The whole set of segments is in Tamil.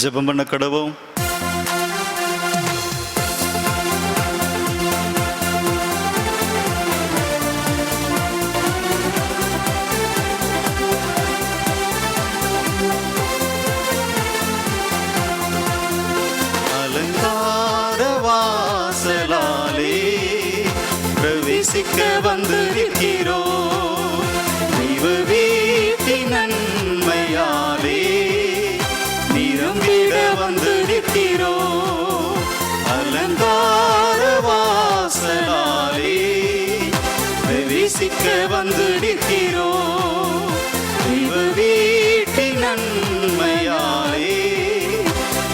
ஜெபம் பண்ண கடவோம். அலங்கார வாசலாலே பிரவேசிக்க வந்து நிற்கிறோம். தெய்வ வீட்டின் நன்மையாலே நிரம்பிட வந்து நிற்கிறோம். அலங்கார வாசலாலே பிரவேசிக்க வந்து நிற்கிறோம். தெய்வ வீட்டின் நன்மையாலே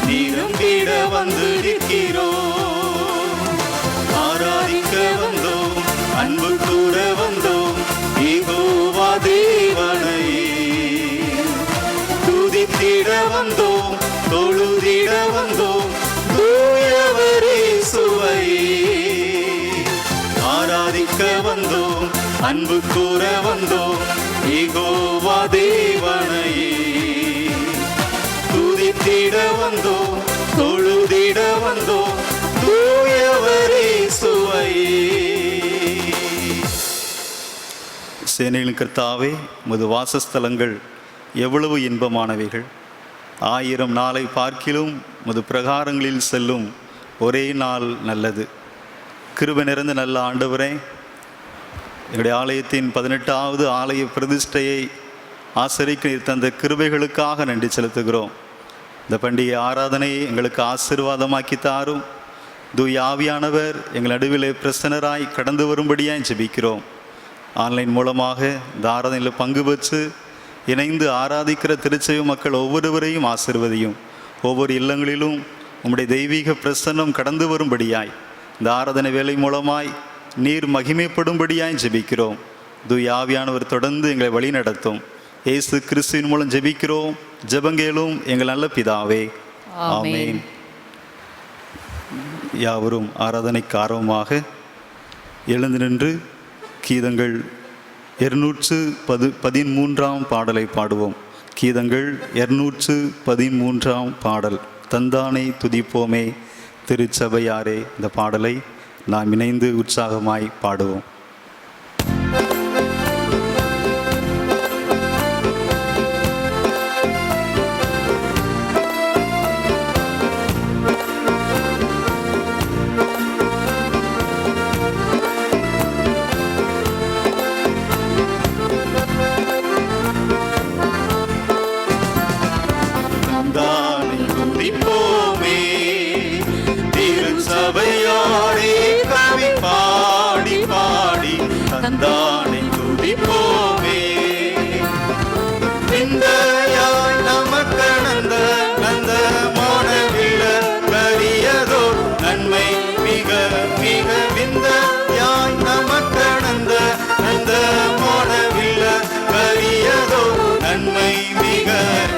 நிரம்பிட வந்து நிற்கிறோம். ஆராதிக்க வந்தோம், அன்பு கூற வந்தோம், யெகோவா தேவனையே. துதித்திட வந்தோம், தொழுதிட வந்தோம், தூயவரே சுவையே. ஆராதிக்க வந்தோம், அன்பு கூற வந்தோம், யெகோவா தேவனையே. துதித்திட வந்தோம், தொழுதிட வந்தோம், தூயவரே சுவையே. சேனைகளின் கர்த்தாவே, உமது வாசஸ்தலங்கள் எவ்வளவு இன்பமானவைகள். 1000 நாளை பார்க்கிலும் உமது பிரகாரங்களில் செல்லும் ஒரே நாள் நல்லது. கிருபை நிறைந்த நல்ல ஆண்டவரே, எங்களுடைய ஆலயத்தின் 18வது ஆலய பிரதிஷ்டையை ஆசரிக்க தந்த கிருபைகளுக்காக நன்றி செலுத்துகிறோம். இந்த பண்டிகை ஆராதனையை எங்களுக்கு ஆசீர்வாதமாக்கி தாரும். தூய ஆவியானவர் எங்கள் நடுவிலே பிரசன்னராய் கடந்து வரும்படியாய் ஜெபிக்கிறோம். ஆன்லைன் மூலமாக இந்த ஆராதனையில் பங்கு பெற்று இணைந்து ஆராதிக்கிற திருச்சபை மக்கள் ஒவ்வொருவரையும் ஆசீர்வதியும். ஒவ்வொரு இல்லங்களிலும் உம்முடைய தெய்வீக பிரசன்னம் கடந்து வரும்படியாய் இந்த ஆராதனை வேலை மூலமாய் நீர் மகிமைப்படும்படியாய் ஜெபிக்கிறோம். தூய ஆவியானவர் தொடர்ந்து எங்களை வழி நடத்தும். இயேசு கிறிஸ்துவின் மூலம் ஜெபிக்கிறோம். ஜெபங்கேளும் எங்கள் நல்ல பிதாவே, ஆமென். யாவரும் ஆராதனைக்கு ஆர்வமாக எழுந்து நின்று கீதங்கள் 213 பாடலை பாடுவோம். கீதங்கள் 213 பாடல், தந்தானை துதிப்போமே திருச்சபையாரே. இந்த பாடலை நாம் இணைந்து உற்சாகமாய் பாடுவோம். தந்தானை துதிப்போமே, விந்தையாய் நமக்கணந்த நந்த மோனவில்ல கரியதோ நன்மை மிக மிக. விந்தையாய் நமக்கணந்த நந்த மோனவில்ல கரியதோ நன்மை மிக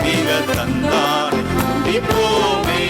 மிக. தந்தானை துதிப்போமே.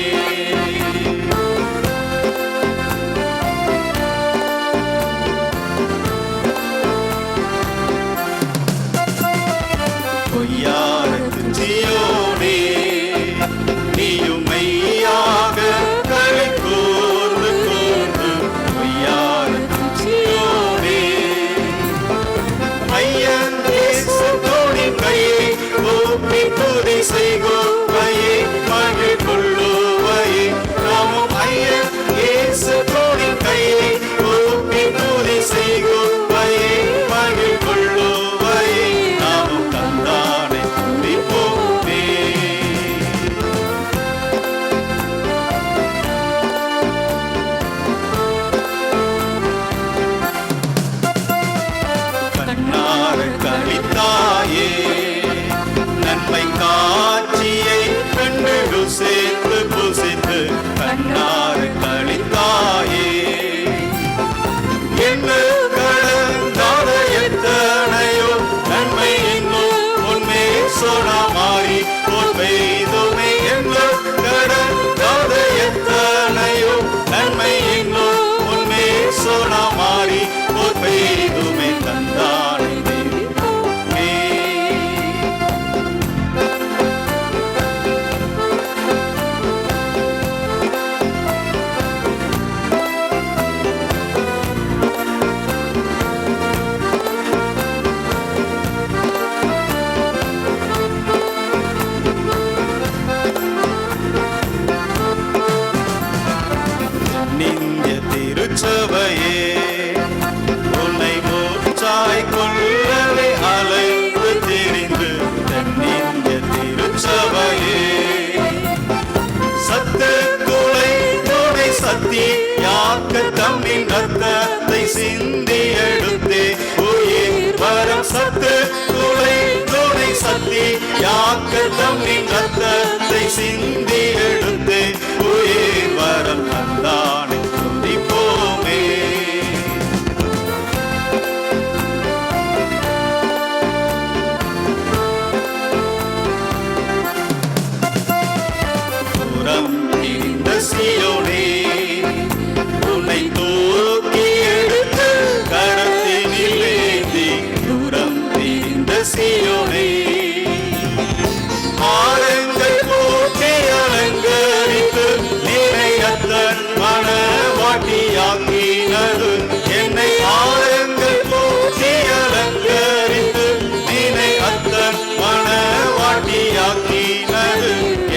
நன்மை காட்சிய நின் ரத்தத்தை சிந்தி எடுத்தே உயிர் வரம் சத்து துணை சக்தி யாக்கத்தம் நின் ரத்தத்தை சிந்தி எடுத்தே உயிர் வரம் தந்தானே துதிப்போமே. சீயோனே உன்னை தூக்கி எடுத்து கரத்தினில் ஏந்தி தூரம் தீர்ந்த சீயோனே ஆரங்கள் போட்டி அலங்கரித்து நினையத்தன் மனவாட்டியாக்கினது என்னை ஆரங்கள் போட்டி அலங்கரித்து நினையத்தன் மனவாட்டியாக்கினது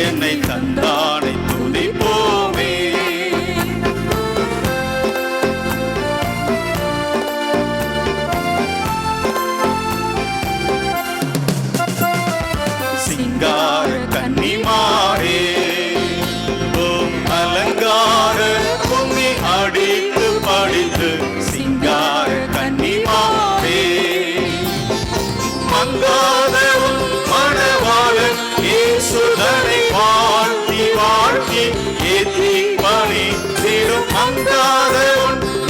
என்னை தந்தானை துதிப்போமே. சிங்கார கன்னிமாரே ஓம் அலங்கார கும்மி அடித்து படித்து சிங்கார கன்னிமாரே மங்காத மணவாளன் இயேசுதனை வாழ்த்தி வாழ்த்தி ஏத்தி பணி திரும் மங்காத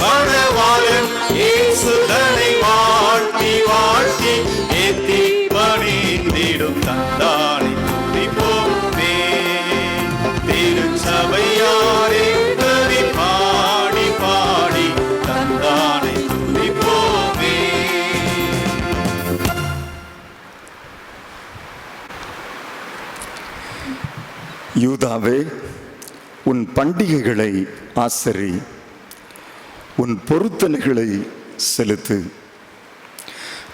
மணவாளன் இயேசுதனை வாழ்த்தி வாழ்த்தி ஏத்தி பணிந்திடும் தந்தானை துதிப்போமே. திருச்சபையாரே கவி பாடி பாடி தந்தானை துதிப்போமே. யூதாவே, உன் பண்டிகைகளை ஆசரி, உன் பொருத்தனைகளை செலுத்து.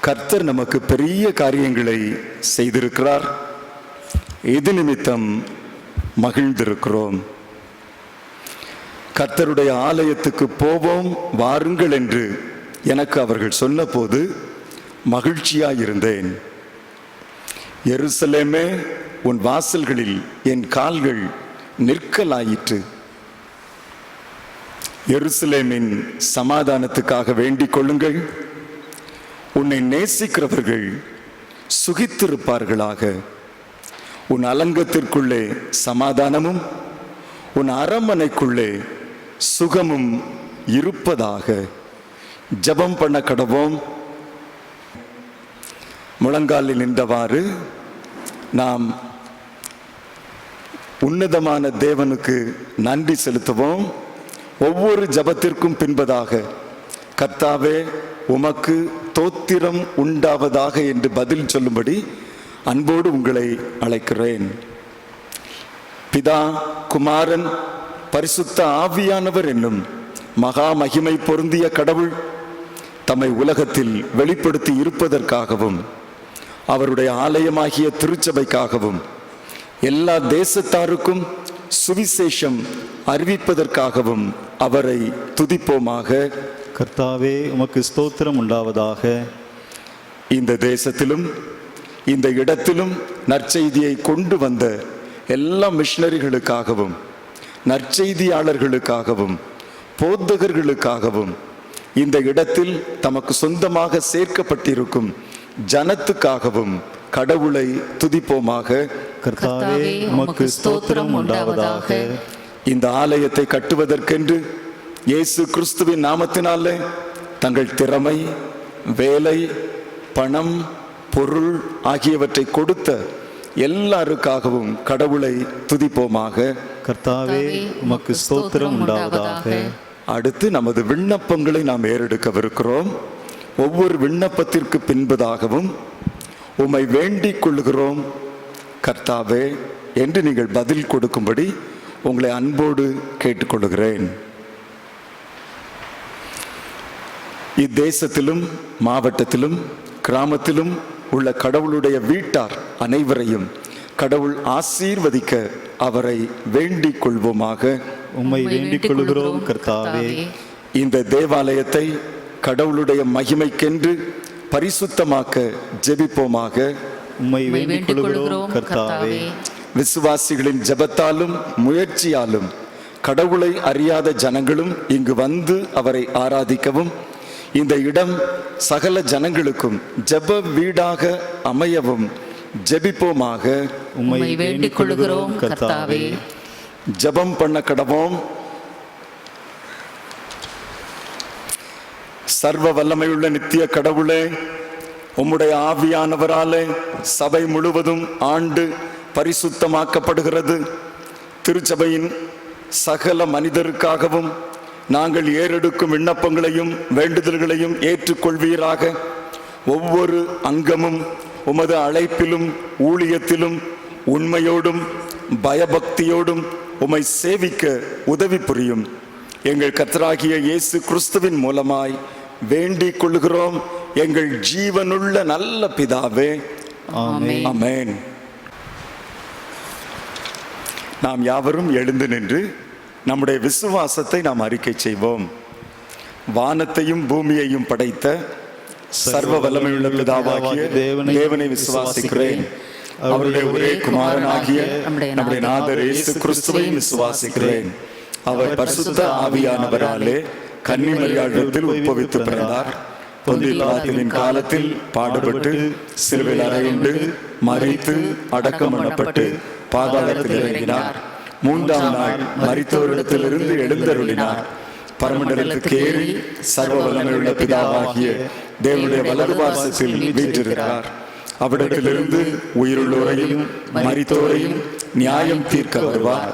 கர்த்தர் நமக்கு பெரிய காரியங்களை செய்திருக்கிறார். இது நிமித்தம் மகிழ்ந்திருக்கிறோம். கர்த்தருடைய ஆலயத்துக்கு போவோம் வாருங்கள் என்று எனக்கு அவர்கள் சொன்னபோது மகிழ்ச்சியாயிருந்தேன். எருசலேமே, உன் வாசல்களில் என் கால்கள் நிற்கலாயிற்று. எருசலேமின் சமாதானத்துக்காக வேண்டிக் கொள்ளுங்கள். உன்னை நேசிக்கிறவர்கள் சுகித்திருப்பார்களாக. உன் அலங்கத்திற்குள்ளே சமாதானமும் உன் அரண்மனைக்குள்ளே சுகமும் இருப்பதாக. ஜெபம் பண்ண கடவோம். முழங்காலில் நின்றவாறு நாம் உன்னதமான தேவனுக்கு நன்றி செலுத்துவோம். ஒவ்வொரு ஜெபத்திற்கும் பின்பதாக கர்த்தாவே உமக்கு தோத்திரம் உண்டாவதாக என்று பதில் சொல்லும்படி அன்போடு உங்களை அழைக்கிறேன். பிதா, குமாரன், பரிசுத்த ஆவியானவர் என்னும் மகா மகிமை பொருந்திய கடவுள் தம்மை உலகத்தில் வெளிப்படுத்தி இருப்பதற்காகவும் அவருடைய ஆலயமாகிய திருச்சபைக்காகவும் எல்லா தேசத்தாருக்கும் சுவிசேஷம் அறிவிப்பதற்காகவும் அவரை துதிப்போமாக. கர்த்தாவே, உமக்கு ஸ்தோத்திரம் உண்டாவதாக. இந்த தேசத்திலும் இந்த இடத்திலும் நற்செய்தியை கொண்டு வந்த எல்லா மிஷனரிகளுக்காகவும் நற்செய்தியாளர்களுக்காகவும் போதகர்களுக்காகவும் இந்த இடத்தில் தமக்கு சொந்தமாக சேர்க்கப்பட்டிருக்கும் ஜனத்துக்காகவும் கடவுளை துதிப்போமாக. கர்த்தாவே, உமக்கு ஸ்தோத்திரம் உண்டாவதாக. இந்த ஆலயத்தை கட்டுவதற்கென்று இயேசு கிறிஸ்துவின் நாமத்தினாலே தங்கள் திறமை, வேலை, பணம், பொருள் ஆகியவற்றை கொடுத்த எல்லாருக்காகவும் கடவுளை துதிப்போமாக. கர்த்தாவே, உமக்கு ஸ்தோத்திரம் உண்டாவதாக. அடுத்து நமது விண்ணப்பங்களை நாம் ஏறெடுக்கவிருக்கிறோம். ஒவ்வொரு விண்ணப்பத்திற்கு பின்பதாகவும் உம்மை வேண்டிக் கொள்ளுகிறோம் கர்த்தாவே என்று நீங்கள் பதில் கொடுக்கும்படி உங்களை அன்போடு கேட்டுக்கொள்கிறேன். இத்தேசத்திலும் மாவட்டத்திலும் கிராமத்திலும் உள்ள கடவுளுடைய வீட்டார் அனைவரையும் கடவுள் ஆசீர்வதிக்க அவரை வேண்டிக் கொள்வோமாக. உம்மை வேண்டிக் கொள்கிறோம் கர்த்தாவே. இந்த தேவாலயத்தை கடவுளுடைய மகிமைக்கென்று பரிசுத்தமாக்க ஜெபிப்போமாக. உம்மை வேண்டிக் கொள்கிறோம் கர்த்தாவே. விசுவாசிகளின் ஜெபத்தாலும் முயற்சியாலும் கடவுளை அறியாத ஜனங்களும் இங்கு வந்து அவரை ஆராதிக்கவும் இந்த இடம் சகல ஜனங்களுக்கும் ஜெப வீடாக அமையவும் ஜெபிப்போமாக. உம்மை வேண்டிக் கொள்கிறோம் கர்த்தாவே. ஜெபம் பண்ண கடவோம். சர்வ வல்லமையுள்ள நித்திய கடவுளே, உம்முடைய ஆவியானவராலே சபை முழுவதும் ஆண்டு பரிசுத்தமாக்கப்படுகிறது. திருச்சபையின் சகல மனிதருக்காகவும் நாங்கள் ஏறெடுக்கும் விண்ணப்பங்களையும் வேண்டுதல்களையும் ஏற்றுக்கொள்வீராக. ஒவ்வொரு அங்கமும் உமது அழைப்பிலும் ஊழியத்திலும் உண்மையோடும் பயபக்தியோடும் உம்மை சேவிக்க உதவி புரியும். எங்கள் கர்த்தராகிய இயேசு கிறிஸ்துவின் மூலமாய் வேண்டிக் கொள்கிறோம் எங்கள் ஜீவனுள்ள நல்ல பிதாவே, ஆமென். ஆமென். நாம் யாவரும் எழுந்து நின்று நம்முடைய விசுவாசத்தை நாம் அறிக்கை செய்வோம். வானத்தையும் பூமியையும் படைத்த சர்வ வல்லமையுள்ள பிதாவாகிய தேவனை விசுவாசிக்கிறேன். அவருடைய ஒரே குமாரனாகிய நம்முடைய நாதர் இயேசு கிறிஸ்துவையும் விசுவாசிக்கிறேன். அவர் பரிசுத்த ஆவியானவராலே கன்னிமரியாளிடத்தில் உட்பவித்து பிறந்தார். பொந்திய பிலாத்துவின் காலத்தில் பாடுபட்டு சிலுவையில் அறையுண்டு மரித்து அடக்கம் பண்ணப்பட்டு பாதாளத்தில் இறங்கினார். 3ஆம் நாள் மரித்தோரிடத்திலிருந்து எழுந்தருளினார். பரமண்டலத்துக்கு ஏறி சர்வ வல்லமையுள்ள பிதாவாகிய தேவனுடைய வலது பார்சத்தில் வீற்றிருக்கிறார். அவ்விடத்திலிருந்து உயிருள்ளோரையும் மரித்தோரையும் நியாயம் தீர்க்க வருவார்.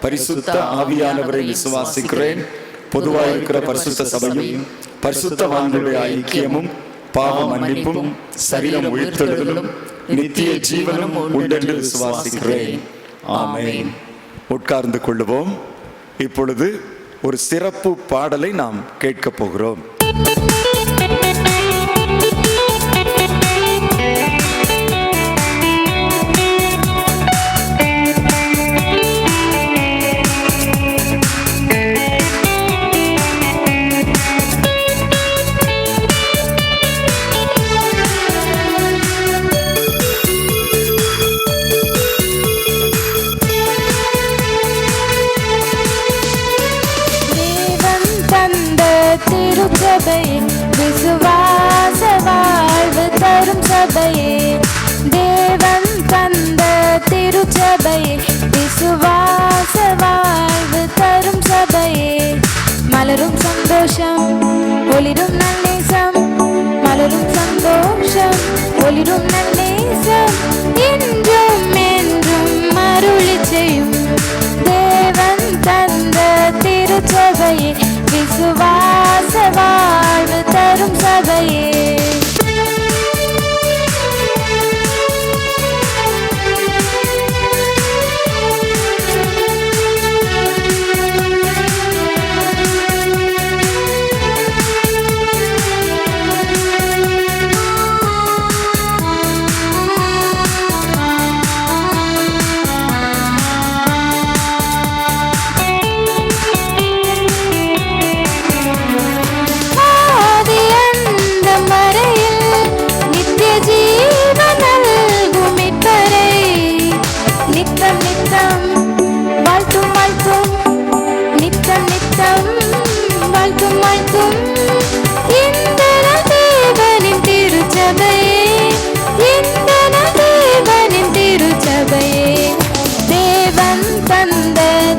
பரிசுத்த ஆவியானவரை விசுவாசிக்கிறேன். பொதுவாயிருக்கிற பரிசுத்த சபையும் பரிசுத்தவான்களுடைய ஐக்கியமும் பாவ மன்னிப்பும் சரீரம் உயிர்த்தெழுதலும் நித்திய ஜீவனும் உண்டென்று விசுவாசிக்கிறேன். ஆமென். உட்கார்ந்து கொள்ளுவோம். இப்பொழுது ஒரு சிறப்பு பாடலை நாம் கேட்கப் போகிறோம். திருச்சபையே விசுவாச வாழ்வு தரும் சபையே, தேவன் தந்த திருச்சபையே விசுவாச வாழ்வு தரும் சபையே. மலரும் சந்தோஷம் ஒளிரும் நல்லேசம், மலரும் சந்தோஷம் ஒளிரும் நல்லேசம், என்றும் என்றும் அருளி செய்யும் தேவன் தந்த திருச்சபையே விசுவாச வாழ்வு தரும் சபையே.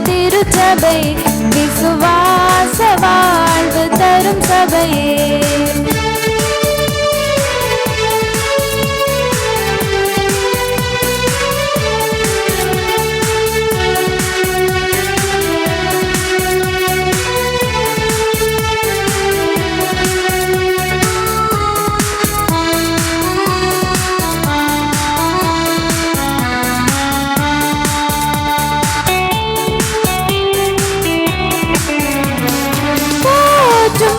திருச்சபை விசுவாச வாழ்வு தரும் சபையே. போற்றும்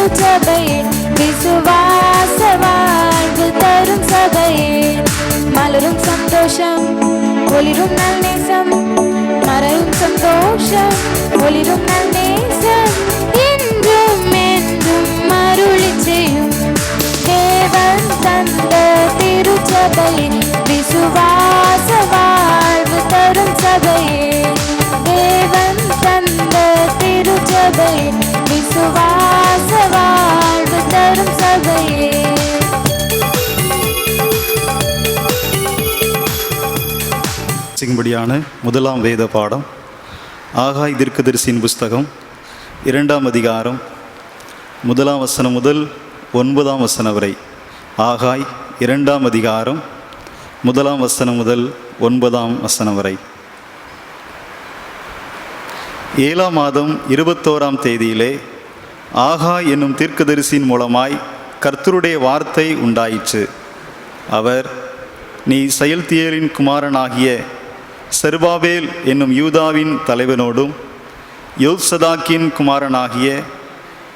திருச்சபையே விசுவாச வாழ்வு தரும் சபையே மலரும் சந்தோஷம் ஒளிரும் நல்நேசம் மறையும் சந்தோஷம் ஒளிரும் நல்நேசம் என்றும் என்றும் அருளி செய்யும் தேவன் தந்த திருச்சபையே விசுவாச வாழ்வு தரும் சபையே தேவன் தந்த திருச்சபையே விசுவாச வாழ்வு தரும் சபையே. சிங்கும்படியான முதலாம் வேத பாடம் ஆகாய் தீர்க்கதரிசியின் புஸ்தகம் 2ஆம் அதிகாரம் 1ஆம் வசனம் முதல் 9ஆம் வசனம் வரை. ஆகாய் 2ஆம் அதிகாரம் 1ஆம் வசனம் முதல் 9ஆம் வசனம் வரை. 7ஆம் மாதம் 21ஆம் தேதியிலே ஆகாய் என்னும் தீர்க்கதரிசியின் மூலமாய் கர்த்தருடைய வார்த்தை உண்டாயிற்று. அவர், நீ செயல்தியேலின் குமாரனாகிய செருபாபேல் என்னும் யூதாவின் தலைவனோடும் யோசதாக்கின் குமாரனாகிய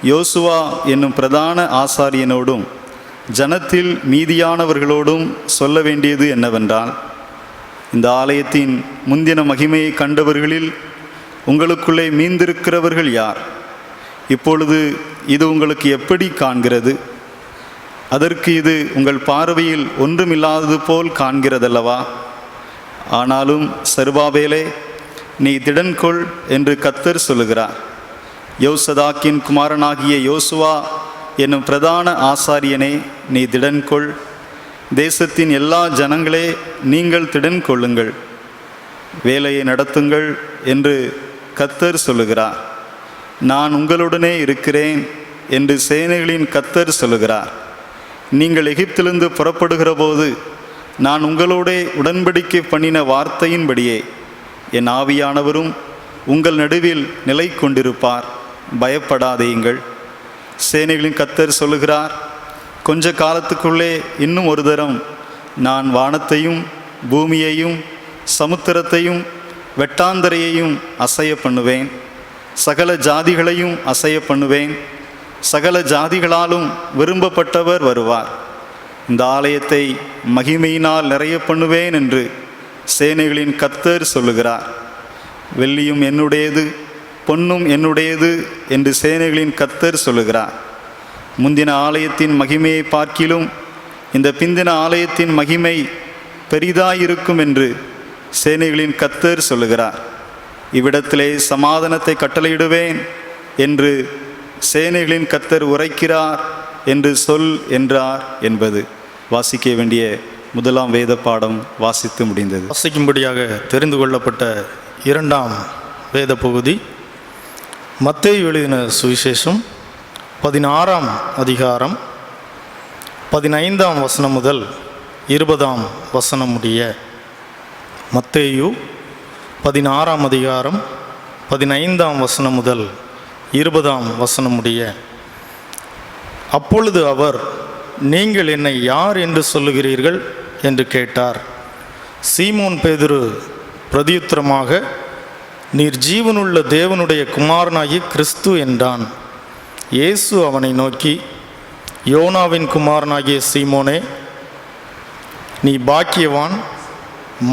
யோசுவா என்னும் பிரதான ஆசாரியனோடும் ஜனத்தில் மீதியானவர்களோடும் சொல்ல வேண்டியது என்னவென்றால், இந்த ஆலயத்தின் முந்தின மகிமையை கண்டவர்களில் உங்களுக்குள்ளே மீந்திருக்கிறவர்கள் யார்? இப்பொழுது இது உங்களுக்கு எப்படி காண்கிறது? அதற்கு இது உங்கள் பார்வையில் ஒன்றுமில்லாதது போல் காண்கிறதல்லவா? ஆனாலும் செருபாபேலே, நீ திடன்கொள் என்று கர்த்தர் சொல்லுகிறார். யோசதாக்கின் குமாரனாகிய யோசுவா என்னும் பிரதான ஆசாரியனே, நீ திடன்கொள். தேசத்தின் எல்லா ஜனங்களே, நீங்கள் திடன் கொள்ளுங்கள், வேலையை நடத்துங்கள் என்று கர்த்தர் சொல்லுகிறார். நான் உங்களுடனே இருக்கிறேன் என்று சேனைகளின் கர்த்தர் சொல்லுகிறார். நீங்கள் எகிப்திலிருந்து புறப்படுகிற போது நான் உங்களோடே உடன்படிக்கை பண்ணின வார்த்தையின்படியே என் ஆவியானவரும் உங்கள் நடுவில் நிலை கொண்டிருப்பார். பயப்படாதேயுங்கள். சேனைகளின் கர்த்தர் சொல்லுகிறார், கொஞ்ச காலத்துக்குள்ளே இன்னும் ஒரு தரம் நான் வானத்தையும் பூமியையும் சமுத்திரத்தையும் வெட்டாந்தரையையும் அசைய பண்ணுவேன். சகல ஜாதிகளையும் அசைய பண்ணுவேன். சகல ஜாதிகளாலும் விரும்பப்பட்டவர் வருவார். இந்த ஆலயத்தை மகிமையினால் நிறைய பண்ணுவேன் என்று சேனைகளின் கர்த்தர் சொல்லுகிறார். வெள்ளியும் என்னுடையது, பொன்னும் என்னுடையது என்று சேனைகளின் கர்த்தர் சொல்லுகிறார். முந்தின ஆலயத்தின் மகிமையை பார்க்கிலும் இந்த பிந்தின ஆலயத்தின் மகிமை பெரிதாயிருக்கும் என்று சேனைகளின் கர்த்தர் சொல்லுகிறார். இவ்விடத்திலே சமாதானத்தை கட்டளையிடுவேன் என்று சேனைகளின் கர்த்தர் உரைக்கிறார் என்று சொல் என்றார் என்பது. வாசிக்க வேண்டிய முதலாம் வேத பாடம் வாசித்து முடிந்தது. வாசிக்கும்படியாக தெரிந்து கொள்ளப்பட்ட 2ஆம் வேத பகுதி மத்தேயு எழுதின சுவிசேஷம் 16ஆம் அதிகாரம் 15ஆம் வசனம் முதல் 20ஆம் வசனம் முடிய. மத்தேயு 16ஆம் அதிகாரம் 15ஆம் வசனம் முதல் 20ஆம் வசனம் முடிய. அப்பொழுது அவர், நீங்கள் என்னை யார் என்று சொல்லுகிறீர்கள் என்று கேட்டார். சீமோன் பேதுரு பிரதியுத்தரமாக, நீர் ஜீவனுள்ள தேவனுடைய குமாரனாகிய கிறிஸ்து என்றான். இயேசு அவனை நோக்கி, யோனாவின் குமாரனாகிய சீமோனே, நீ பாக்கியவான்.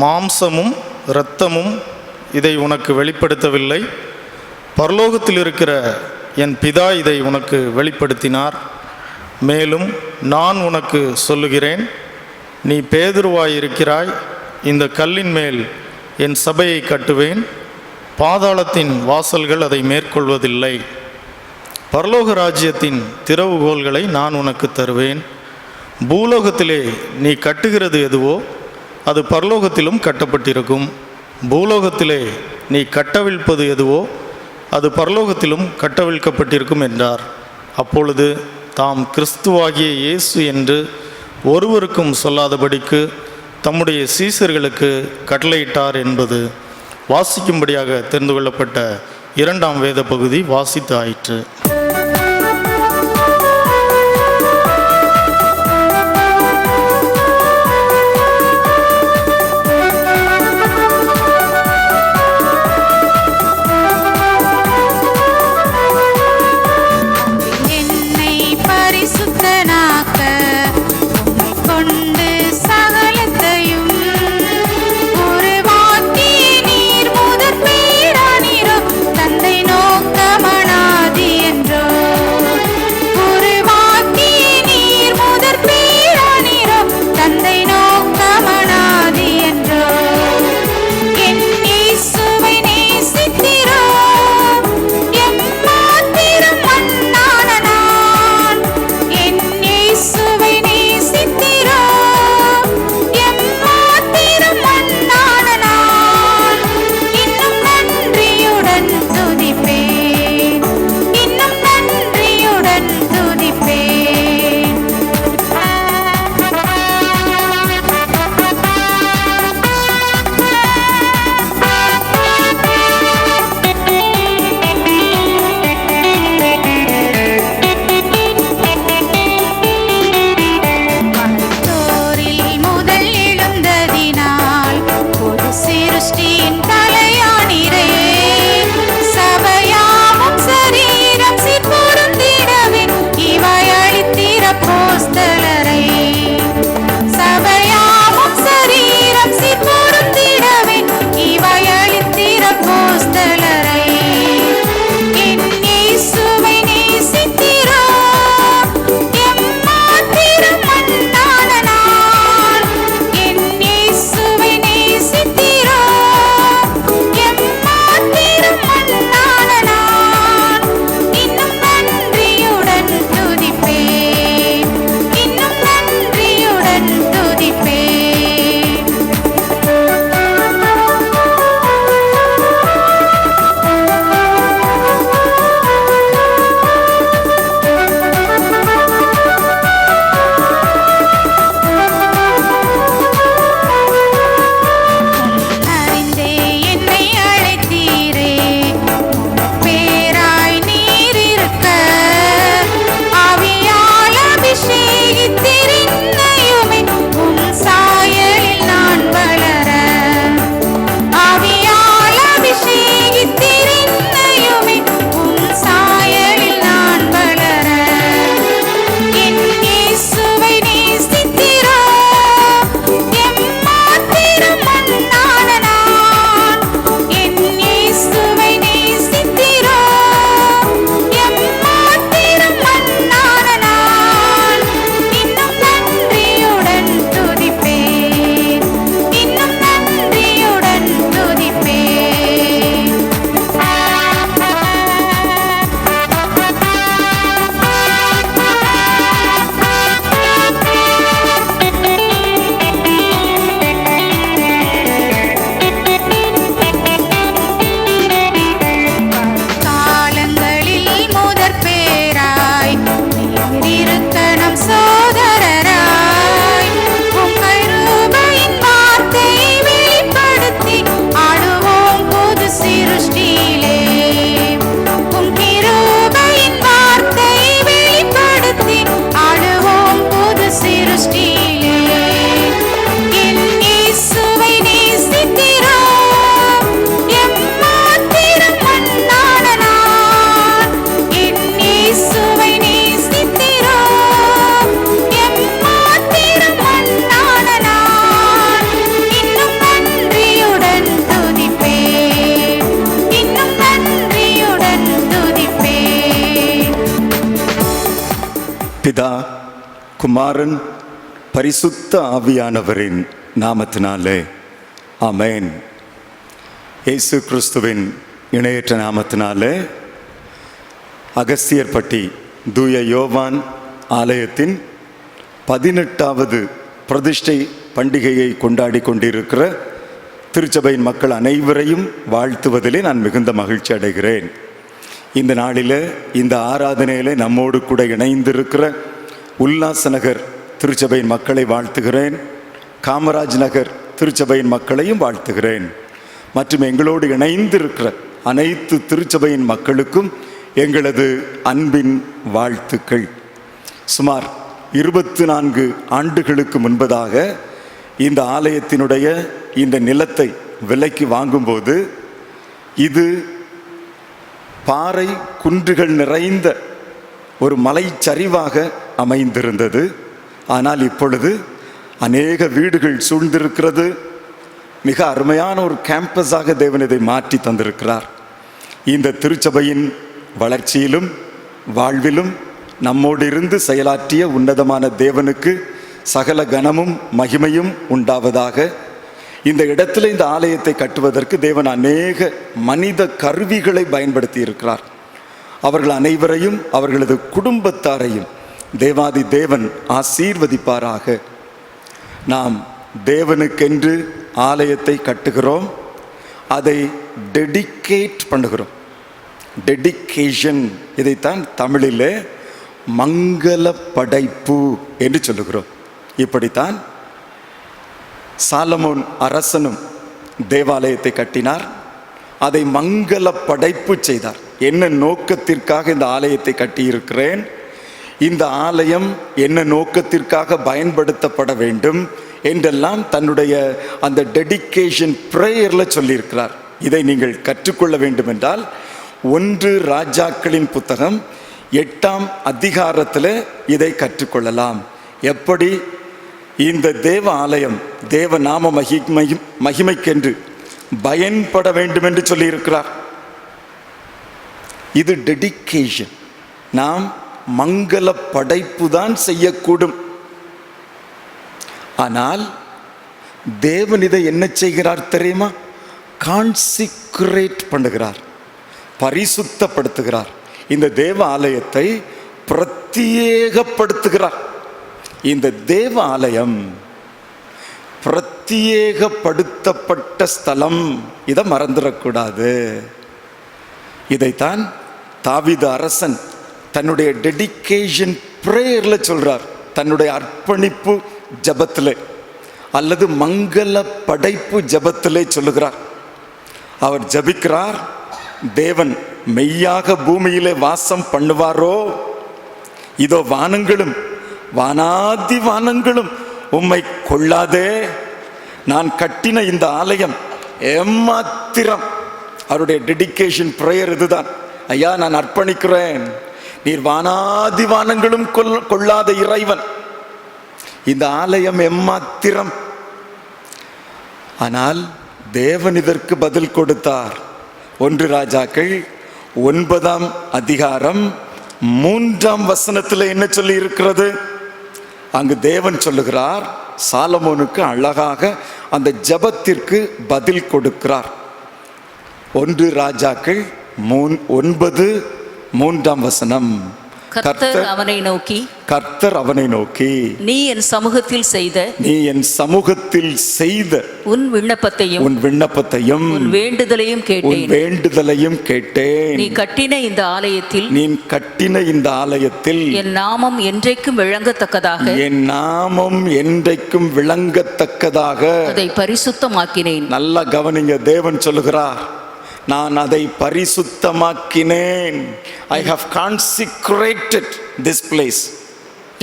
மாம்சமும் இரத்தமும் இதை உனக்கு வெளிப்படுத்தவில்லை, பரலோகத்தில் இருக்கிற என் பிதா இதை உனக்கு வெளிப்படுத்தினார். மேலும் நான் உனக்கு சொல்லுகிறேன், நீ பேதுருவாயிருக்கிறாய். இந்த கல்லின் மேல் என் சபையை கட்டுவேன், பாதாளத்தின் வாசல்கள் அதை மேற்கொள்வதில்லை. பரலோக ராஜ்யத்தின் திறவுகோல்களை நான் உனக்கு தருவேன். பூலோகத்திலே நீ கட்டுகிறது எதுவோ அது பரலோகத்திலும் கட்டப்பட்டிருக்கும், பூலோகத்திலே நீ கட்டவிழ்ப்பது எதுவோ அது பரலோகத்திலும் கட்டவிழ்க்கப்பட்டிருக்கும் என்றார். அப்பொழுது தாம் கிறிஸ்துவாகிய இயேசு என்று ஒருவருக்கும் சொல்லாதபடிக்கு தம்முடைய சீசர்களுக்கு கட்டளையிட்டார் என்பது வாசிக்கும்படியாக தெரிந்து கொள்ளப்பட்ட 2ஆம் வேத பகுதி வாசித்து ஆயிற்று. என்னை குமாரன் பரிசுத்த ஆவியானவரின் நாமத்தினாலே ஆமென். இயேசு கிறிஸ்துவின் இணையற்ற நாமத்தினாலே அகஸ்தியர்பட்டி தூய யோவான் ஆலயத்தின் 18வது பிரதிஷ்டை பண்டிகையை கொண்டாடி கொண்டிருக்கிற திருச்சபையின் மக்கள் அனைவரையும் வாழ்த்துவதிலே நான் மிகுந்த மகிழ்ச்சி அடைகிறேன். இந்த நாளில் இந்த ஆராதனையில் நம்மோடு கூட இணைந்திருக்கிற உல்லாச நகர் திருச்சபையின் மக்களை வாழ்த்துகிறேன். காமராஜ் நகர் திருச்சபையின் மக்களையும் வாழ்த்துகிறேன். மற்றும் எங்களோடு இணைந்திருக்கிற அனைத்து திருச்சபையின் மக்களுக்கும் எங்களது அன்பின் வாழ்த்துக்கள். சுமார் 24 ஆண்டுகளுக்கு முன்பதாக இந்த ஆலயத்தினுடைய இந்த நிலத்தை விலைக்கு வாங்கும்போது இது பாறை குன்றுகள் நிறைந்த ஒரு மலைச்சரிவாக அமைந்திருந்தது. ஆனால் இப்பொழுது அநேக வீடுகள் சூழ்ந்திருக்கிறது. மிக அருமையான ஒரு கேம்பஸாக தேவன் இதை மாற்றி தந்திருக்கிறார். இந்த திருச்சபையின் வளர்ச்சியிலும் வாழ்விலும் நம்மோடு இருந்து செயலாற்றிய உன்னதமான தேவனுக்கு சகல கனமும் மகிமையும் உண்டாவதாக. இந்த இடத்துல இந்த ஆலயத்தை கட்டுவதற்கு தேவன் அநேக மனித கருவிகளை பயன்படுத்தி இருக்கிறார். அவர்கள் அனைவரையும் அவர்களது குடும்பத்தாரையும் தேவாதி தேவன் ஆசீர்வதிப்பாராக. நாம் தேவனுக்கென்று ஆலயத்தை கட்டுகிறோம், அதை டெடிகேட் பண்ணுகிறோம். டெடிகேஷன், இதைத்தான் தமிழில் மங்கள படைப்பு என்று சொல்லுகிறோம். இப்படித்தான் சாலமோன் அரசனும் தேவாலயத்தை கட்டினார், அதை மங்கள படைப்பு செய்தார். என்ன நோக்கத்திற்காக இந்த ஆலயத்தை கட்டியிருக்கிறேன், இந்த ஆலயம் என்ன நோக்கத்திற்காக பயன்படுத்தப்பட வேண்டும் என்றெல்லாம் தன்னுடைய அந்த டெடிகேஷன் பிரேயரில் சொல்லியிருக்கிறார். இதை நீங்கள் கற்றுக்கொள்ள வேண்டும் என்றால் 1 ராஜாக்களின் புத்தகம் 8ஆம் அதிகாரத்தில் இதை கற்றுக்கொள்ளலாம். எப்படி இந்த தேவ ஆலயம் தேவ நாம மகிமைக்கென்று பயன்பட வேண்டும் என்று சொல்லியிருக்கிறார். இது டெடிகேஷன். நாம் மங்கள படைப்பு தான் செய்யக்கூடும். ஆனால் தேவன் இதை என்ன செய்கிறார் தெரியுமா? கான்சிக்ரேட் பண்ணுகிறார், பரிசுத்தப்படுத்துகிறார். இந்த தேவ ஆலயத்தை பிரத்யேகப்படுத்துகிறார். இந்த தேவ ஆலயம் பிரத்யேகப்படுத்தப்பட்ட ஸ்தலம், இதை மறந்துடக்கூடாது. இதைத்தான் தாவீது அரசன் தன்னுடைய டெடிகேஷன் பிரேயரில் சொல்றார். தன்னுடைய அர்ப்பணிப்பு ஜபத்தில் அல்லது மங்கள படைப்பு ஜபத்திலே சொல்லுகிறார். அவர் ஜபிக்கிறார், தேவன் மெய்யாக பூமியிலே வாசம் பண்ணுவாரோ, இதோ வானங்களும் வானாதி வானங்களும் உம்மை கொள்ளாதே, நான் கட்டின இந்த ஆலயம் ஏமாத்திரம். அவருடைய டெடிகேஷன் பிரேயர் இதுதான். ஐயா, நான் அர்ப்பணிக்கிறேன், நீர் வானாதி வானங்களும் கொள்ளாத இறைவன், இந்த ஆலயம் எம்மாத்திரம். ஆனால் தேவன் இதற்கு பதில் கொடுத்தார். 1 ராஜாக்கள் 9ஆம் அதிகாரம் 3ஆம் வசனத்தில் என்ன சொல்லி இருக்கிறது? அங்கு தேவன் சொல்லுகிறார், சாலமோனுக்கு அழகாக அந்த ஜபத்திற்கு பதில் கொடுக்கிறார். 1 ராஜாக்கள் 9:3ஆம் வசனம். கர்த்தர் அவனை நோக்கி நீ என் சமூகத்தில் செய்த உன் விண்ணப்பத்தையும் உன் வேண்டுதலையும் கேட்டேன். நீ கட்டின இந்த ஆலயத்தில் என் நாமம் என்றைக்கும் விளங்கத்தக்கதாக அதை பரிசுத்தமாக்கினேன். நல்லா கவனிங்க, தேவன் சொல்லுகிறார், நான் அதை பரிசுத்தமாக்கினேன். I have consecrated this place.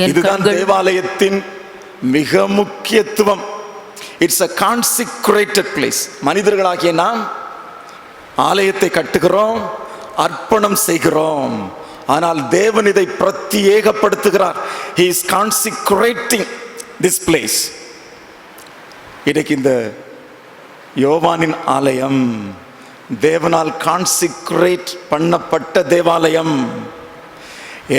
இதுதான் தேவாலயத்தின் மிக முக்கியத்துவம். It's a consecrated place. மனிதர்களாகிய நாம் ஆலயத்தை கட்டுகிறோம், அர்ப்பணம் செய்கிறோம். ஆனால் தேவன் இதை பிரத்யேகப்படுத்துகிறார். He is consecrating this place. இன்றைக்கு இந்த யோவானின் ஆலயம் தேவனால் கான்சிக்ரேட் பண்ணப்பட்ட தேவாலயம்.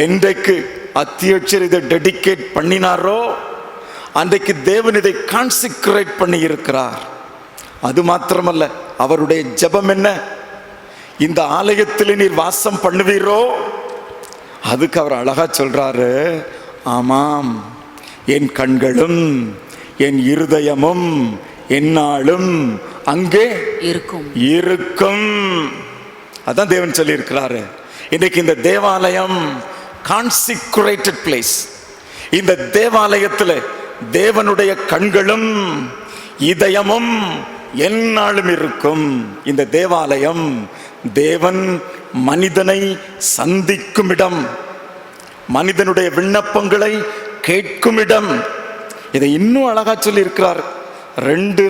என்றைக்கு அத்தியட்சர் இதை டெடிகேட் பண்ணினாரோ அன்றைக்கு தேவன் இதை கான்சிக்ரேட் பண்ணி இருக்கிறார். அது மாத்திரமல்ல, அவருடைய ஜெபம் என்ன? இந்த ஆலயத்தில் நீர் வாசம் பண்ணுவீரோ? அதுக்கு அவர் அழகா சொல்றாரு, ஆமாம், என் கண்களும் என் இருதயமும் என்னாலும் அங்கே இருக்கும். அதான் தேவன் சொல்லி இருக்கிறாரு. இன்னைக்கு இந்த தேவாலயம் கான்சிக்ரேட்டட் பிளேஸ். இந்த தேவாலயத்தில் தேவனுடைய கண்களும் இதயமும் எந்நாளும் இருக்கும். இந்த தேவாலயம் தேவன் மனிதனை சந்திக்கும் இடம், மனிதனுடைய விண்ணப்பங்களை கேட்கும் இடம். இதை இன்னும் அழகா சொல்லி இருக்கிறார். 2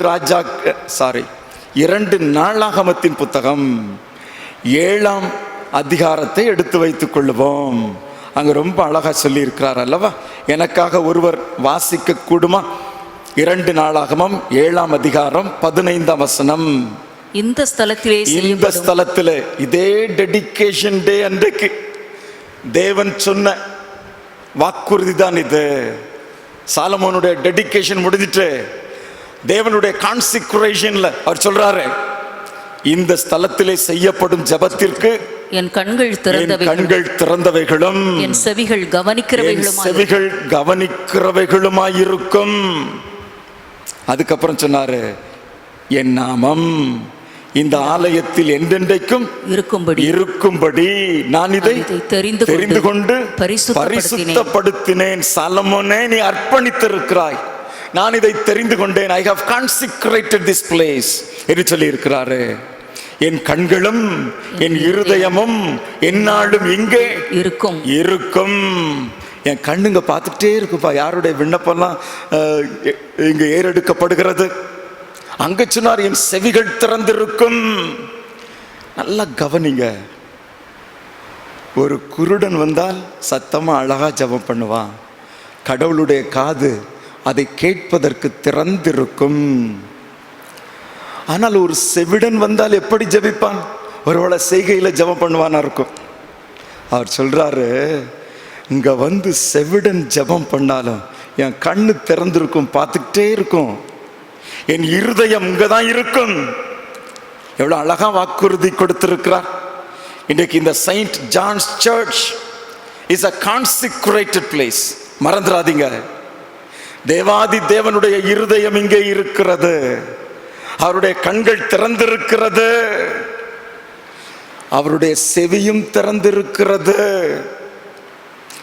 நாளாகமத்தின் புத்தகம் 7ஆம் அதிகாரத்தை எடுத்து வைத்துக் கொள்ளுவோம். அங்க ரொம்ப அழகா சொல்லி இருக்கிறார் அல்லவா? எனக்காக ஒருவர் வாசிக்க கூடுமா? 2 நாளாகமம் 7ஆம் அதிகாரம் 15ஆம் வசனம். இந்த ஸ்தலத்திலே இதே டெடிகேஷன் டே அன்றைக்கு தேவன் சொன்ன வாக்குறுதி தான் இது. சாலமோனுடைய டெடிகேஷன் முடிஞ்சிட்டு தேவனுடைய கான்சிக்ரேஷன்ல அவர் சொல்றாரு, இந்த ஸ்தலத்திலே செய்யப்படும் ஜெபத்திற்கு என் கண்கள் திறந்தவைகளும் என் செவிகள் கவனிக்கிறவைகளுமாயிருக்கும். அதுக்கப்புறம் சொன்னாரு, என் நாமம் இந்த ஆலயத்தில் என்றென்றைக்கும் இருக்கும்படி நான் இதை தெரிந்து கொண்டு பரிசுத்தப்படுத்தினேன். சாலமோனே, நீ அர்ப்பணித்திருக்கிறாய், நான் இதை தெரிந்து கொண்டேன். I have consecrated this place என்று சொல்லி இருக்கிறாரு. என் கண்களும் என் இருதயமும் எந்நாளும் இங்கே இருக்கும். என் கண்ணுங்க பார்த்துட்டே இருக்குப்பா. யாருடைய விண்ணப்பம்லாம் இங்க ஏறெடுக்கப்படுகிறது? அங்க சொன்னார், என் செவிகள் திறந்திருக்கும். நல்லா கவனிங்க. ஒரு குருடன் வந்தால் சத்தமா அழகா ஜெபம் பண்ணுவான். கடவுளுடைய காது அதை கேட்பதற்கு திறந்திருக்கும். ஆனால் ஒரு செவிடன் வந்தால் எப்படி ஜெபிப்பான்? ஒருவேளை செய்கையில ஜெபம் பண்ணுவானா இருக்கும். அவர் சொல்றாரு, இங்க வந்து செவிடன் ஜெபம் பண்ணாலும் என் கண்ணு திறந்திருக்கும், பார்த்துக்கிட்டே இருக்கும். என் இருதயம் இங்கதான் இருக்கும். எவ்வளவு அழகா வாக்குறுதி கொடுத்திருக்கிறார். இன்றைக்கு இந்த Saint John's church is a consecrated place. மறந்துடாதீங்க, தேவாதி தேவனுடைய இருதயம் இங்கே இருக்கிறது. அவருடைய கண்கள் திறந்திருக்கிறது, அவருடைய செவியும் திறந்திருக்கிறது.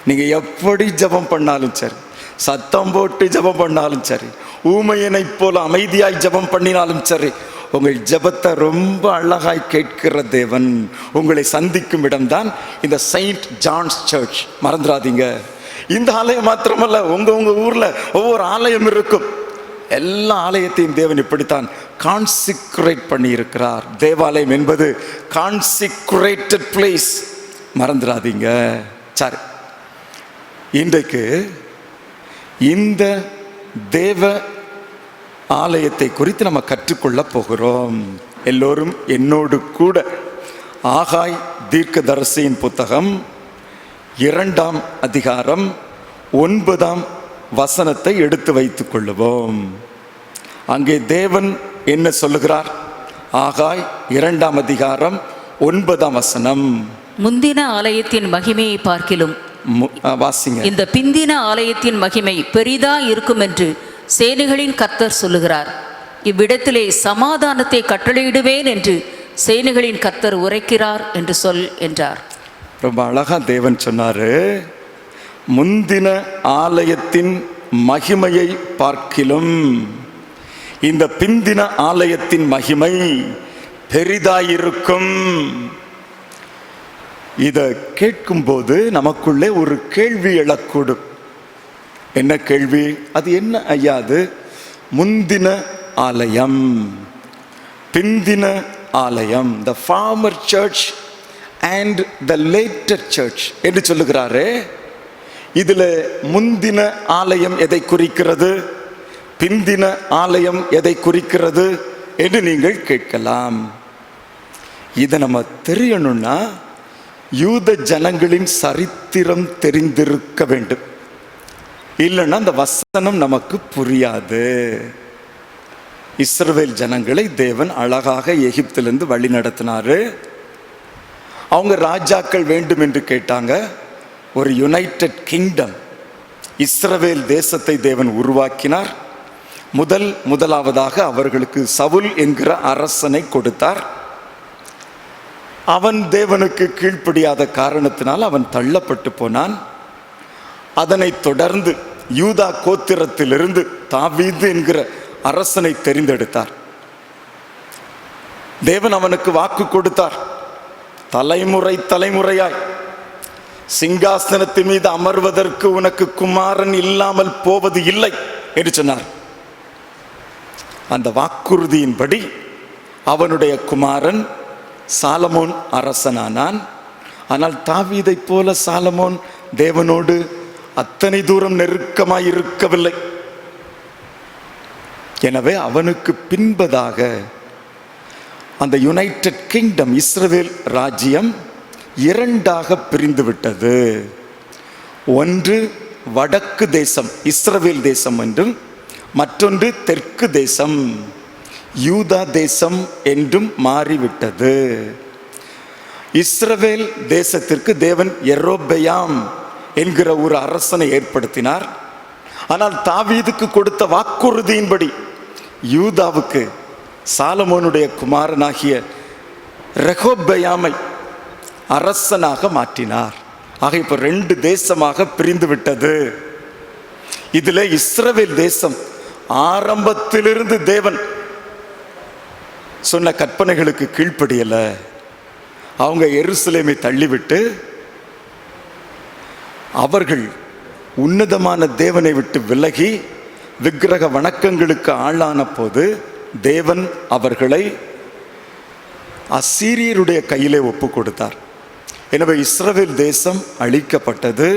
நீங்க எப்படி ஜெபம் பண்ணாலும் சரி, சத்தம் போட்டு ஜெபம் பண்ணாலும் சரி, ஊமையனை போல அமைதியாய் ஜெபம் பண்ணினாலும் சரி, உங்கள் ஜெபத்தை ரொம்ப அழகாய் கேட்கிற தேவன் உங்களை சந்திக்கும் இடம்தான் இந்த செயின்ட் ஜான்ஸ் சர்ச். மறந்துடாதீங்க. இந்த ஆலயம் மாத்திரமல்ல, உங்க ஊர்ல ஒவ்வொரு ஆலயம் இருக்கும். எல்லா ஆலயத்தையும் தேவன் இப்படித்தான் கான்சிக்ரேட் பண்ணி இருக்கிறார். தேவாலயம் என்பது கான்சிக்ரேட்டட் பிளேஸ். மறந்துடாதீங்க. சரி, இன்றைக்கு இந்த தேவ ஆலயத்தை குறித்து நம்ம கற்றுக்கொள்ள போகிறோம். எல்லோரும் என்னோடு கூட ஆகாய் தீர்க்கதரிசியின் புத்தகம் 2ஆம் அதிகாரம் 9ஆம் வசனத்தை எடுத்து வைத்துக் கொள்ளுவோம். அங்கே தேவன் என்ன சொல்லுகிறார்? ஆகாய் 2ஆம் அதிகாரம் 9ஆம் வசனம். முந்தின ஆலயத்தின் மகிமையை பார்க்கிலும் வாசிங்க. இந்த பிந்தின ஆலயத்தின் மகிமை பெரிதா இருக்கும் என்று சேனைகளின் கர்த்தர் சொல்லுகிறார். இவ்விடத்திலே சமாதானத்தை கட்டளையிடுவேன் என்று சேனைகளின் கர்த்தர் உரைக்கிறார் என்று சொல் என்றார். ரொம்ப அழகா தேவன் சொன்னாரு, முந்தின ஆலயத்தின் மகிமையை பார்க்கிலும் இந்த பிந்தின ஆலயத்தின் மகிமை பெரிதாயிருக்கும். இதை கேட்கும்போது நமக்குள்ளே ஒரு கேள்வி எழக்கூடும். என்ன கேள்வி? அது என்ன ஐயா? அது முந்தின ஆலயம், பிந்தின ஆலயம், the former church and the later church என்று சொல்லுகிறாரே. இதுல முந்தின ஆலயம் எதை குறிக்கிறது, பிந்தின ஆலயம் எதை குறிக்கிறது என்று நீங்கள் கேட்கலாம். இதை நம்ம தெரியணும்னா யூத ஜனங்களின் சரித்திரம் தெரிந்திருக்க வேண்டும், இல்லைன்னா அந்த வசனம் நமக்கு புரியாது. இஸ்ரவேல் ஜனங்களை தேவன் அழகாக எகிப்திலிருந்து வழி நடத்தினாரு. அவங்க ராஜாக்கள் வேண்டும் என்று கேட்டாங்க. ஒரு யுனைடெட் கிங்டம், இஸ்ரவேல் தேசத்தை தேவன் உருவாக்கினார். முதலாவதாக அவர்களுக்கு சவுல் என்கிற அரசனை கொடுத்தார். அவன் தேவனுக்கு கீழ்ப்படியாத காரணத்தினால் அவன் தள்ளப்பட்டு போனான். அதனைத் தொடர்ந்து யூதா கோத்திரத்திலிருந்து தாவீது என்கிற அரசனை தெரிந்தெடுத்தார். தேவன் அவனுக்கு வாக்கு கொடுத்தார், தலைமுறை தலைமுறையாய் சிங்காசனத்தின் மீது அமர்வதற்கு உனக்கு குமாரன் இல்லாமல் போவது இல்லை என்று சொன்னார். அந்த வாக்குறுதியின்படி அவனுடைய குமாரன் சாலமோன் அரசனானான். ஆனால் தாவீதை போல சாலமோன் தேவனோடு அத்தனை தூரம் நெருக்கமாய் இருக்கவில்லை. எனவே அவனுக்கு பின்பதாக அந்த யுனைடெட் கிங்டம், இஸ்ரவேல் ராஜ்யம் இரண்டாக பிரிந்து விட்டது. ஒன்று வடக்கு தேசம், இஸ்ரவேல் தேசம் என்றும், மற்றொன்று தெற்கு தேசம், யூதா தேசம் என்றும் மாறிவிட்டது. இஸ்ரவேல் தேசத்திற்கு தேவன் யெரொபெயாம் என்கிற ஒரு அரசனை ஏற்படுத்தினார். ஆனால் தாவீதுக்கு கொடுத்த வாக்குறுதியின்படி யூதாவுக்கு சாலமோனுடைய குமாரனாகிய ரெகொபெயாமை அரசனாக மாற்றினார். ஆக இப்ப 2 தேசமாக பிரிந்து விட்டது. இதில் இஸ்ரவேல் தேசம் ஆரம்பத்திலிருந்து தேவன் சொன்ன கற்பனைகளுக்கு கீழ்ப்படியல. அவங்க எருசலேமை தள்ளிவிட்டு அவர்கள் உன்னதமான தேவனை விட்டு விலகி விக்கிரக வணக்கங்களுக்கு ஆளான போது தேவன் அவர்களை அசீரியருடைய கையிலே ஒப்பு கொடுத்தார். எனவே இஸ்ரவேல் தேசம் அழிக்கப்பட்டது.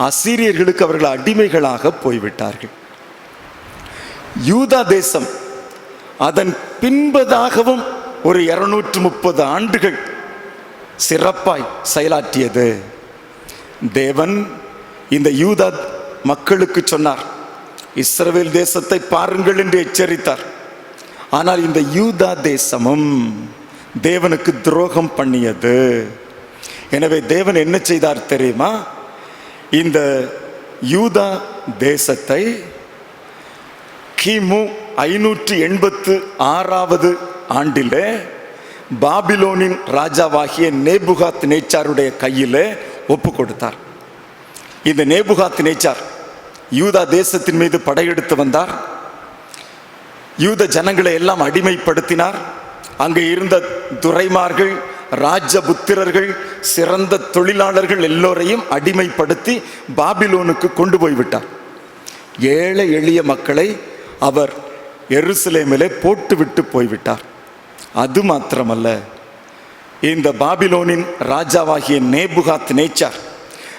அசீரியர்களுக்கு அவர்கள் அடிமைகளாக போய்விட்டார்கள். யூதா தேசம் அதன் பின்பதாகவும் ஒரு 230 ஆண்டுகள் சிறப்பாய் செயலாற்றியது. தேவன் இந்த யூதா மக்களுக்கு சொன்னார், இஸ்ரவேல் தேசத்தை பாருங்கள் என்று எச்சரித்தார். ஆனால் இந்த யூதா தேசமும் தேவனுக்கு துரோகம் பண்ணியது. எனவே தேவன் என்ன செய்தார் தெரியுமா? இந்த யூதா தேசத்தை கிமு 586 ஆண்டிலே பாபிலோனின் ராஜாவாகிய நேபுகாத் நேச்சாருடைய கையிலே ஒப்பு கொடுத்தார். இந்த நேபுகாத் நேச்சார் யூதா தேசத்தின் மீது படையெடுத்து வந்தார். யூத ஜனங்களை எல்லாம் அடிமைப்படுத்தினார். அங்கே இருந்த துரைமார்கள், ராஜபுத்திரர்கள், சிறந்த தொழிலாளர்கள் எல்லோரையும் அடிமைப்படுத்தி பாபிலோனுக்கு கொண்டு போய்விட்டார். ஏழை எளிய மக்களை அவர் எருசலேமிலே போட்டுவிட்டு போய்விட்டார். அது மாத்திரமல்ல, இந்த பாபிலோனின் ராஜாவாகிய நேபுகாத் நேச்சார்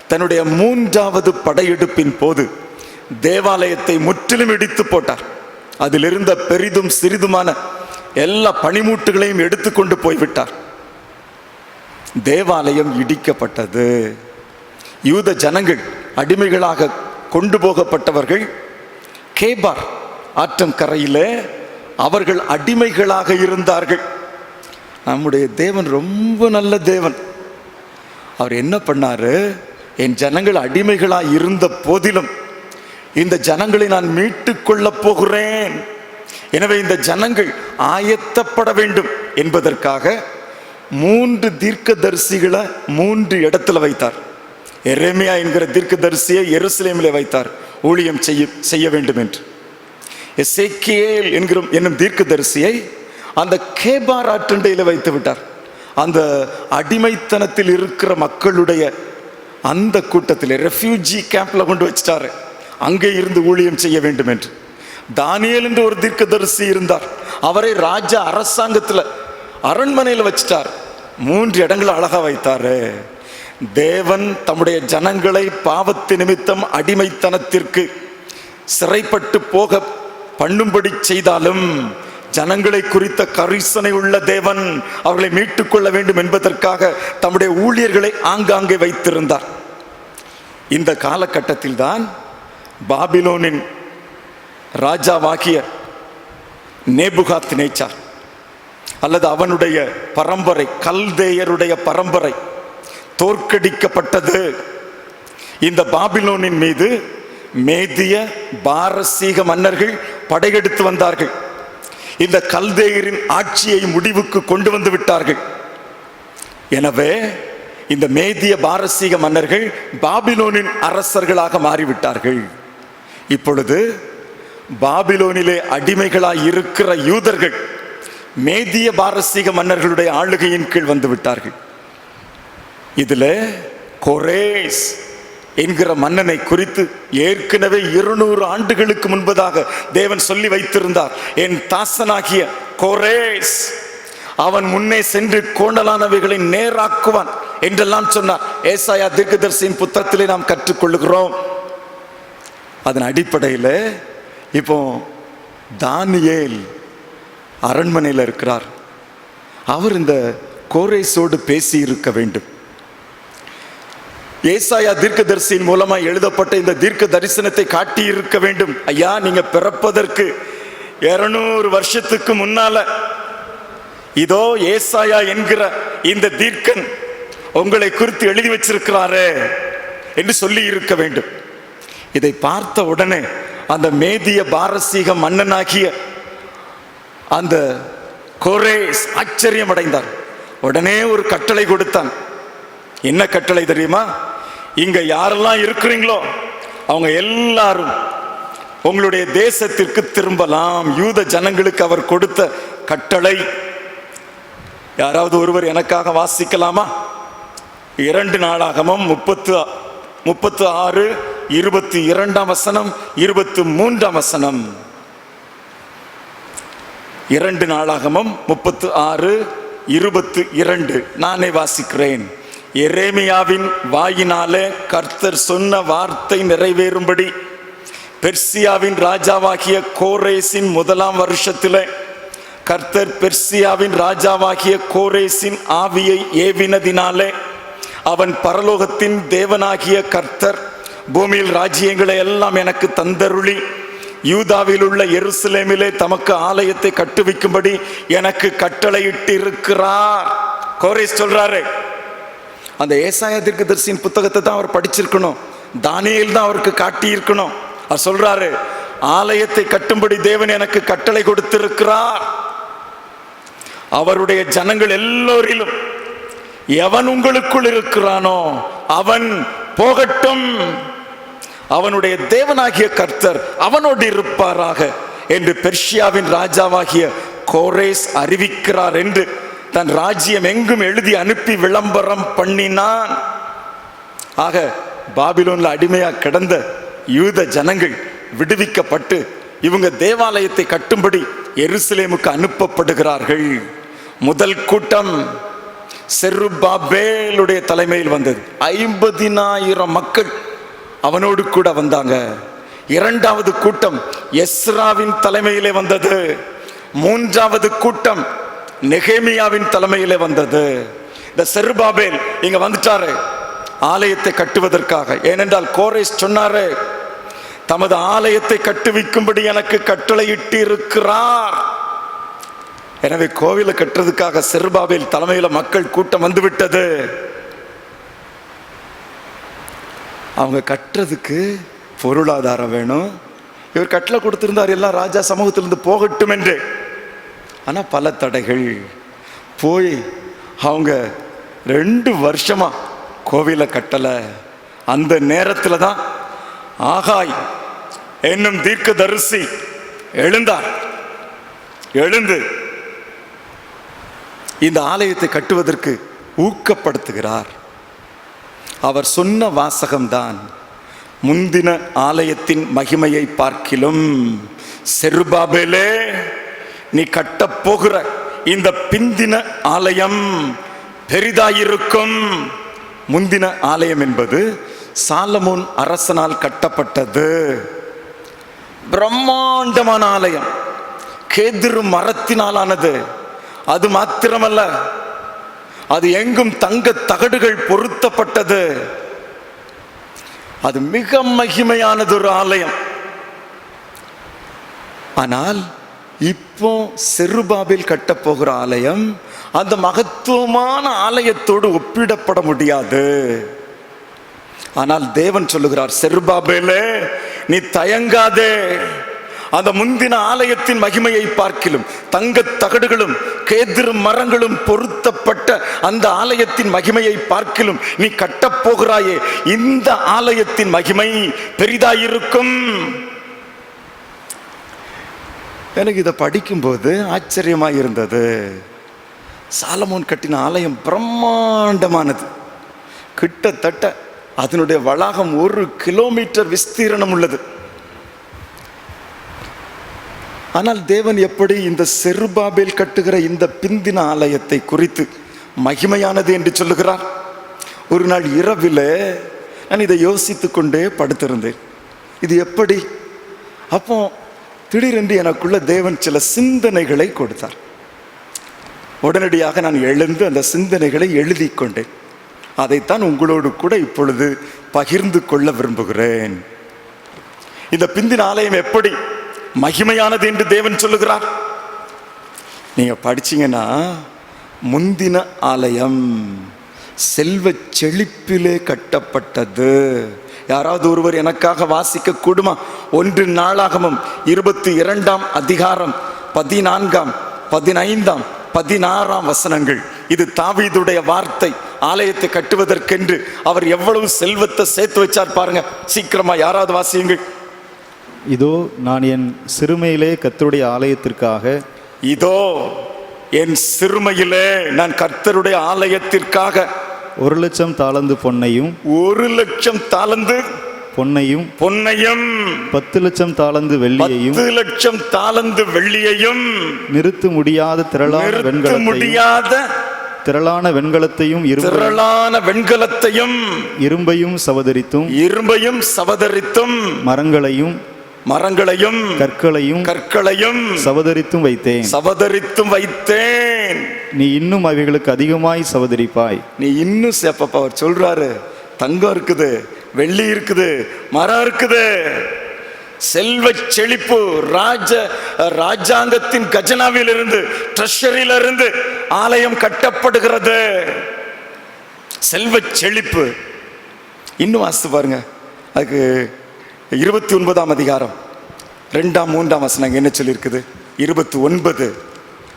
தன்னுடைய 3வது படையெடுப்பின் போது தேவாலயத்தை முற்றிலும் இடித்து போட்டார். அதிலிருந்த பெரிதும் சிறிதுமான எல்லா பனிமூட்டுகளையும் எடுத்துக்கொண்டு போய்விட்டார். தேவாலயம் இடிக்கப்பட்டது. யூத ஜனங்கள் அடிமைகளாக கொண்டு போகப்பட்டவர்கள் கேபார் ஆற்றங்கரையிலே அவர்கள் அடிமைகளாக இருந்தார்கள். நம்முடைய தேவன் ரொம்ப நல்ல தேவன். அவர் என்ன பண்ணாரு? என் ஜனங்கள் அடிமைகளாக இருந்த போதிலும் இந்த ஜனங்களை நான் மீட்டு கொள்ளப் போகிறேன். எனவே இந்த ஜனங்கள் ஆயத்தப்பட வேண்டும் என்பதற்காக 3 தீர்க்கதரிசிகளை 3 இடத்துல வைத்தார். எரேமியா என்கிற தீர்க்கதரிசியை எருசலேமிலே வைத்தார், ஊழியம் செய்ய வேண்டும் என்று. எசேக்கியேல் என்னும் தீர்க்கதரிசியை அந்த கேபார் ஆற்றண்டையில் வைத்து விட்டார். அந்த அடிமைத்தனத்தில் இருக்கிற மக்களுடைய அந்த கூட்டத்தில் ரெஃப்யூஜி கேம்ப்ல கொண்டு வச்சிட்டாரு, அங்கே இருந்து ஊழியம் செய்ய வேண்டும் என்று. தானியேல் என்று ஒரு தீர்க்கதரிசி இருந்தார், அவரை ராஜா அரசாங்கத்தில் அரண்மனையில் வச்சிட்டார். 3 இடங்களை அழகா வைத்தாரு. தேவன் தம்முடைய ஜனங்களை பாவத்து நிமித்தம் அடிமைத்தனத்திற்கு சிறைப்பட்டு போக பண்ணும்படி செய்தாலும் ஜனங்களை குறித்த கரிசனை உள்ள தேவன் அவர்களை மீட்டுக் கொள்ள வேண்டும் என்பதற்காக தம்முடைய ஊழியர்களை ஆங்காங்கே வைத்திருந்தார். இந்த காலகட்டத்தில் தான் பாபிலோனின் ராஜாவாகிய நேபுகாத்நேச்சார் அல்லது அவனுடைய பரம்பரை, கல்தேயருடைய பரம்பரை தோற்கடிக்கப்பட்டது. இந்த பாபிலோனின் மீது மேதிய பாரசீக மன்னர்கள் படையெடுத்து வந்தார்கள். இந்த கல்தேயரின் ஆட்சியை முடிவுக்கு கொண்டு வந்து விட்டார்கள். எனவே இந்த மேதிய பாரசீக மன்னர்கள் பாபிலோனின் அரசர்களாக மாறிவிட்டார்கள். இப்பொழுது பாபிலோனிலே அடிமைகளாய் இருக்கிற யூதர்கள் மேதிய பாரசீக மன்னர்களுடைய ஆளுகையின் கீழ் வந்து விட்டார்கள். இதுல கோரேஸ் என்கிற மன்னனை குறித்து ஏற்கனவே 200 ஆண்டுகளுக்கு முன்பதாக தேவன் சொல்லி வைத்திருந்தார். என் தாசனாகிய கோரேஸ் அவன் முன்னே சென்று கோணலானவைகளை நேராக்குவான் என்றெல்லாம் சொன்னார். ஏசாயா தீர்க்கதரிசியின் புத்தகத்திலே நாம் கற்றுக்கொள்ளுகிறோம். அதன் அடிப்படையில் இப்போ தானியேல் அரண்மனையில் இருக்கிறார். அவர் இந்த கோரேஸோடு பேசி இருக்க வேண்டும். ஏசாயா தீர்க்கதரிசியின் மூலமாக எழுதப்பட்ட இந்த தீர்க்க தரிசனத்தை காட்டி இருக்க வேண்டும். ஐயா, நீங்க பிறப்பதற்கு 200 வருஷத்துக்கு முன்னால இதோ ஏசாயா என்கிற இந்த தீர்க்கன் உங்களை குறித்து எழுதி வச்சிருக்கிறாரே என்று சொல்லி இருக்க வேண்டும். இதை பார்த்த உடனே அந்த மேதிய பாரசீக மன்னனாகிய அந்த கோரேஸ் ஆச்சரியம் அடைந்தார். உடனே ஒரு கட்டளை கொடுத்தான். என்ன கட்டளை தெரியுமா? இங்க யாரெல்லாம் இருக்கிறீங்களோ அவங்க எல்லாரும் உங்களுடைய தேசத்திற்கு திரும்பலாம். யூத ஜனங்களுக்கு அவர் கொடுத்த கட்டளை. யாராவது ஒருவர் எனக்காக வாசிக்கலாமா? 2 நாளாகமம் 36 22 வசனம் 23 வசனம். 2 நாளாகமம் 36 22 நானே வாசிக்கிறேன். எரேமியாவின் வாயினாலே கர்த்தர் சொன்ன வார்த்தை நிறைவேறும்படி பெர்சியாவின் ராஜாவாகிய கோரேசின் 1ஆம் வருஷத்திலே கர்த்தர் பெர்சியாவின் ராஜாவாகிய கோரேசின் ஆவியை ஏவினதினாலே அவன் பரலோகத்தின் தேவனாகிய கர்த்தர் பூமியில் ராஜ்யங்களை எல்லாம் எனக்கு தந்தருளி யூதாவில் உள்ள எருசலேமிலே தமக்கு ஆலயத்தை கட்டுவிக்கும்படி எனக்கு கட்டளையிட்டு இருக்கிறார். கோரேஸ் சொல்றாரு. அந்த ஏசாயா தீர்க்கதரிசியின் புத்தகத்தை தான் அவர் படிச்சிருக்கணும். தானியேல் தான் அவருக்கு காட்டி இருக்கணும். அவர் சொல்றாரு, ஆலயத்தை கட்டும்படி தேவன் எனக்கு கட்டளை கொடுத்திருக்கிறார். அவருடைய ஜனங்கள் எல்லோரிலும் எவன் உங்களுக்குள் இருக்கிறானோ அவன் போகட்டும், அவனுடைய தேவனாகிய கர்த்தர் அவனோடு இருப்பாராக என்று பெர்சியாவின் ராஜாவாகிய கோரேஸ் அறிவிக்கிறார் என்று தன் ராஜ்யம் எங்கும் எழுதி அனுப்பி விளம்பரம் பண்ணினான். ஆக பாபிலோன்ல அடிமையா கிடந்த யூத ஜனங்கள் விடுவிக்கப்பட்டு இவங்க தேவாலயத்தை கட்டும்படி எருசலேமுக்கு அனுப்பப்படுகிறார்கள். முதல் கூட்டம் செருபாபேலுடைய தலைமையில் வந்தது. 50,000 மக்கள் அவனோடு கூட வந்தாங்க. 2வது கூட்டம் எஸ்ராவின் தலைமையிலே வந்தது. 3வது கூட்டம் நெகேமியாவின் தலைமையிலே வந்தது. இந்த செருபாபேல் இங்க வந்துட்டாரு ஆலயத்தை கட்டுவதற்காக. ஏனென்றால் கோரேஸ் சொன்னாரு, தமது ஆலயத்தை கட்டுவிக்கும்படி எனக்கு கட்டளையிட்டு இருக்கிறார். எனவே கோவிலை கட்டுறதுக்காக செருபாபேல் தலைமையில மக்கள் கூட்டம் வந்து விட்டது. அவங்க கட்டுறதுக்கு பொருளாதாரம் வேணும். இவர் கட்டளை கொடுத்திருந்தார் எல்லாம் ராஜா சமூகத்திலிருந்து போகட்டும் என்று. ஆனா பல தடைகள். போய் அவங்க 2 வருஷமா கோவிலை கட்டலை. அந்த நேரத்தில் தான் ஆகாய் என்னும் தீர்க்கதரிசி எழுந்தார். எழுந்து இந்த ஆலயத்தை கட்டுவதற்கு ஊக்கப்படுத்துகிறார். அவர் சொன்ன வாசகம்தான், முந்தின ஆலயத்தின் மகிமையை பார்க்கிலும் செருபாபேலே நீ கட்டப்போகிற இந்த பிந்தின ஆலயம் பெரிதாயிருக்கும். முந்தின ஆலயம் என்பது சாலமோன் அரசனால் கட்டப்பட்டது. பிரம்மாண்டமான ஆலயம். கேதுரு மரத்தினாலானது. அது மாத்திரமல்ல, அது எங்கும் தங்க தகடுகள் பொருத்தப்பட்டது. அது மிக மகிமையானது ஒரு ஆலயம். ஆனால் இப்போ செருபாபேல் கட்டப்போகிற ஆலயம் அந்த மகத்துவமான ஆலயத்தோடு ஒப்பிடப்பட முடியாது. ஆனால் தேவன் சொல்லுகிறார், செருபாபேலே நீ தயங்காதே, அந்த முந்தின ஆலயத்தின் மகிமையை பார்க்கிலும் தங்க தகடுகளும் கேதுரு மரங்களும் பொருத்தப்பட்ட அந்த ஆலயத்தின் மகிமையை பார்க்கிலும் நீ கட்டப்போகிறாயே, இந்த ஆலயத்தின் மகிமை பெரிதாயிருக்கும். எனக்கு இதை படிக்கும்போது ஆச்சரியமாக இருந்தது. சாலமோன் கட்டின ஆலயம் பிரம்மாண்டமானது. கிட்டத்தட்ட அதனுடைய வளாகம் 1 கிலோமீட்டர் விஸ்தீரணம் உள்ளது. ஆனால் தேவன் எப்படி இந்த செருபாபேல் கட்டுகிற இந்த பிந்தின ஆலயத்தை குறித்து மகிமையானது என்று சொல்லுகிறார்? ஒரு நாள் இரவில் நான் இதை யோசித்து கொண்டே படுத்திருந்தேன். இது எப்படி? அப்போ திடீரென்று எனக்குள்ள தேவன் சில சிந்தனைகளை கொடுத்தார். உடனடியாக நான் எழுந்து அந்த சிந்தனைகளை எழுதி கொண்டேன். அதைத்தான் உங்களோடு கூட இப்பொழுது பகிர்ந்து கொள்ள விரும்புகிறேன். இந்த பிந்தின ஆலயம் எப்படி மகிமையானது என்று தேவன் சொல்லுகிறார்? நீங்க படிச்சீங்கன்னா, முந்தின ஆலயம் செல்வ செழிப்பிலே கட்டப்பட்டது. யாராவது ஒருவர் எனக்காக வாசிக்க கூடுமா? 1 நாளாகமம் 22ஆம் அதிகாரம் 14ஆம் 15ஆம் 16ஆம் வசனங்கள். இது தாவீதுடைய வார்த்தை. ஆலயத்தை கட்டுவதற்கென்று அவர் எவ்வளவு செல்வத்தை சேர்த்து வச்சார் பாருங்க. சீக்கிரமா யாராவது வாசியுங்கள். இதோ நான் என் சிறுமையிலே கர்த்தருடைய ஆலயத்திற்காக, இதோ என் சிறுமையிலே நான் கர்த்தருடைய ஆலயத்திற்காக 1,00,000 தாலந்து பொன்னையும் 1,00,000 தாலந்து பொன்னையும் 10,00,000 தாலந்து வெள்ளியையும் 10,00,000 தாலந்து வெள்ளியையும் நிறுத்த முடியாத திரளான வெண்கலத்தையும் இரும்பையும் சவதரித்தும் மரங்களையும் கற்களையும் சவதரித்தும் வைத்தேன். நீ இன்னும் அவைகளுக்கு அதிகமாய் சவதரிப்பாய். நீ இன்னும் சேப்பப்பா. அவர் சொல்றாரு, தங்கம் இருக்குது, வெள்ளி இருக்குது, மரம் இருக்குது, செல்வ செழிப்பு. ராஜாங்கத்தின் கஜனாவில் இருந்து, ட்ரெஷரியில இருந்து ஆலயம் கட்டப்படுகிறது. செல்வ செழிப்பு. இன்னும் வாசித்து பாருங்க. அதுக்கு 29ஆம் அதிகாரம் 2ஆம் 3ஆம் வசனம் என்ன சொல்லியிருக்குது? 29,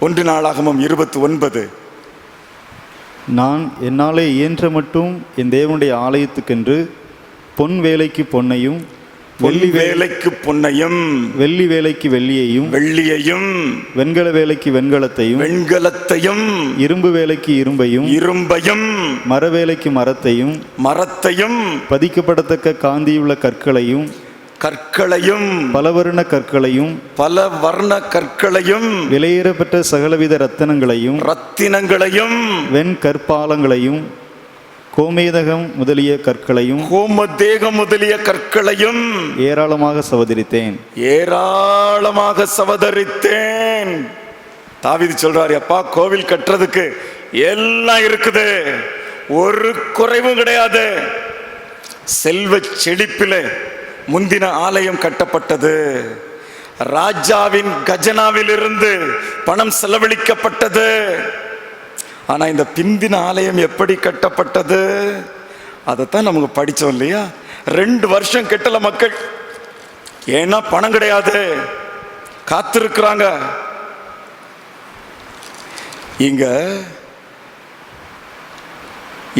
1 நாளாகமம் 29. நான் என்னாலே இயன்ற மட்டும் என் தேவனுடைய ஆலயத்துக்கென்று பொன் வேலைக்கு பொன்னையும், வெள்ளி வேலைக்கு பொன்னையும், வெள்ளி வேலைக்கு வெள்ளியையும், வெண்கல வேலைக்கு வெண்கலத்தையும், இரும்பு வேலைக்கு இரும்பையும், மர வேலைக்கு மரத்தையும், பதிக்கப்படத்தக்க காந்தியுள்ள கற்களையும், பல வர்ண கற்களையும், விலையேறப்பட்ட சகலவித ரத்தினங்களையும், வெண்கற்பாலங்களையும், கோமேதகம் முதலிய கற்களையும் ஏராளமாக சவதரித்தேன். தாவீது சொல்றாரு, அப்பா கோவில் கட்டுறதுக்கு எல்லாம் இருக்குது, ஒரு குறைவும் கிடையாது. செல்வ செழிப்பிலே முந்தின ஆலயம் கட்டப்பட்டது. ராஜாவின் கஜனாவில் இருந்து பணம் செலவழிக்கப்பட்டது. ஆனா இந்த பிந்தின ஆலயம் எப்படி கட்டப்பட்டது? அதைத்தான் நமக்கு படிச்சோம் இல்லையா? 2 வருஷம் கட்டல மக்கள். ஏன்னா பணம் கிடையாது, காத்திருக்கிறாங்க. இங்க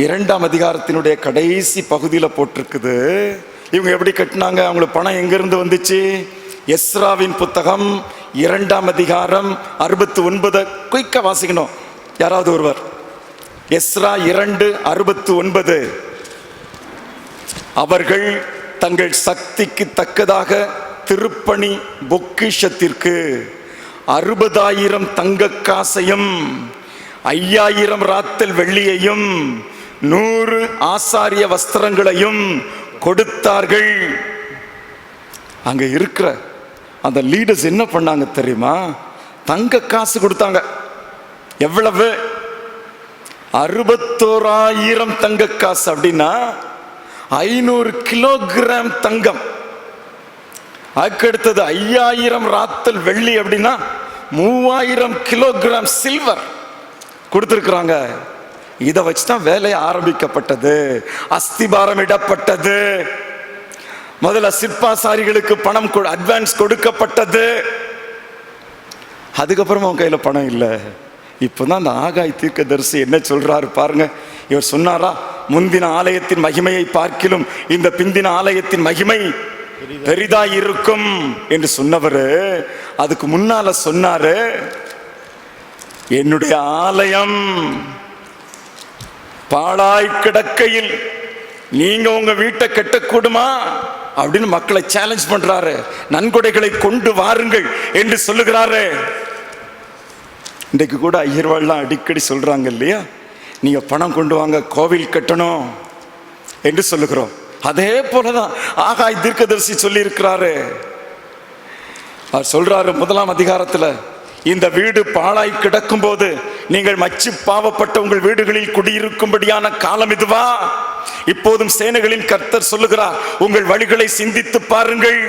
2ஆம் அதிகாரத்தினுடைய கடைசி பகுதியில் போட்டிருக்குது. இவங்க எப்படி கட்டினாங்க, அவங்களுக்கு பணம் எங்கிருந்து வந்துச்சு? எஸ்ராவின் புத்தகம் 2ஆம் அதிகாரம் 69. குயிக்கா வாசிக்கணும் யாராவது ஒருவர். எஸ்ரா 2:69. அவர்கள் தங்கள் சக்திக்கு தக்கதாக திருப்பணி பொக்கிஷத்திற்கு 60,000 தங்க காசையும் 5,000 ராத்தல் வெள்ளியையும் 100 ஆசாரிய வஸ்திரங்களையும் கொடுத்தார்கள். அங்க இருக்கிற அந்த லீடர்ஸ் என்ன பண்ணாங்க தெரியுமா? தங்க காசு கொடுத்தாங்க. எவ்வளவு? 61,000 தங்க காசு. அப்படின்னா 500 கிலோகிராம் தங்கம். அதுக்கடுத்தது 5000 ராத்தல் வெள்ளி. அப்படின்னா 3000 கிலோகிராம் சில்வர் கொடுத்திருக்கிறாங்க. இதை வச்சுதான் வேலை ஆரம்பிக்கப்பட்டது, அஸ்திபாரம் இடப்பட்டது. முதல்ல சிற்பாசாரிகளுக்கு பணம் அட்வான்ஸ் கொடுக்கப்பட்டது. அதுக்கப்புறம் அவன் கையில பணம் இல்லை. இப்போதான் அந்த ஆகாய் தீர்க்கதரிசி என்ன சொல்றாரு பாருங்க. இவர் சொன்னாரா, முந்தின ஆலயத்தின் மகிமையை பார்க்கிலும் இந்த பிந்தின ஆலயத்தின் மகிமை பெரிதாய் இருக்கும் என்று சொன்னவர் அதுக்கு முன்னால சொன்னாரு, என்னுடைய ஆலயம் பாழாய் கிடக்கையில் நீங்க உங்க வீட்டை கட்டக்கூடுமா அப்படின்னு மக்களை சேலஞ்ச் பண்றாரு. நன்கொடைகளை கொண்டு வாருங்கள் என்று சொல்லுகிறாரு. இன்றைக்கு கூட ஐயர்வாள்லாம் அடிக்கடி சொல்றாங்க இல்லையா, நீங்க பணம் கொண்டு வாங்க, கோவில் கட்டணும் என்று சொல்லுகிறோம். அதே போலதான் ஆகாய் தீர்க்கதரிசி சொல்லி இருக்கிறாரு. அவர் சொல்றாரு 1ஆம் அதிகாரத்துல, இந்த வீடு பாழாய் கிடக்கும் போது நீங்கள் மச்சி பாவப்பட்ட உங்கள் வீடுகளில் குடியிருக்கும்படியான காலம் இதுவா? இப்போதும் சேனைகளின் கர்த்தர் சொல்லுகிறார், உங்கள் வழிகளை சிந்தித்து பாருங்கள்.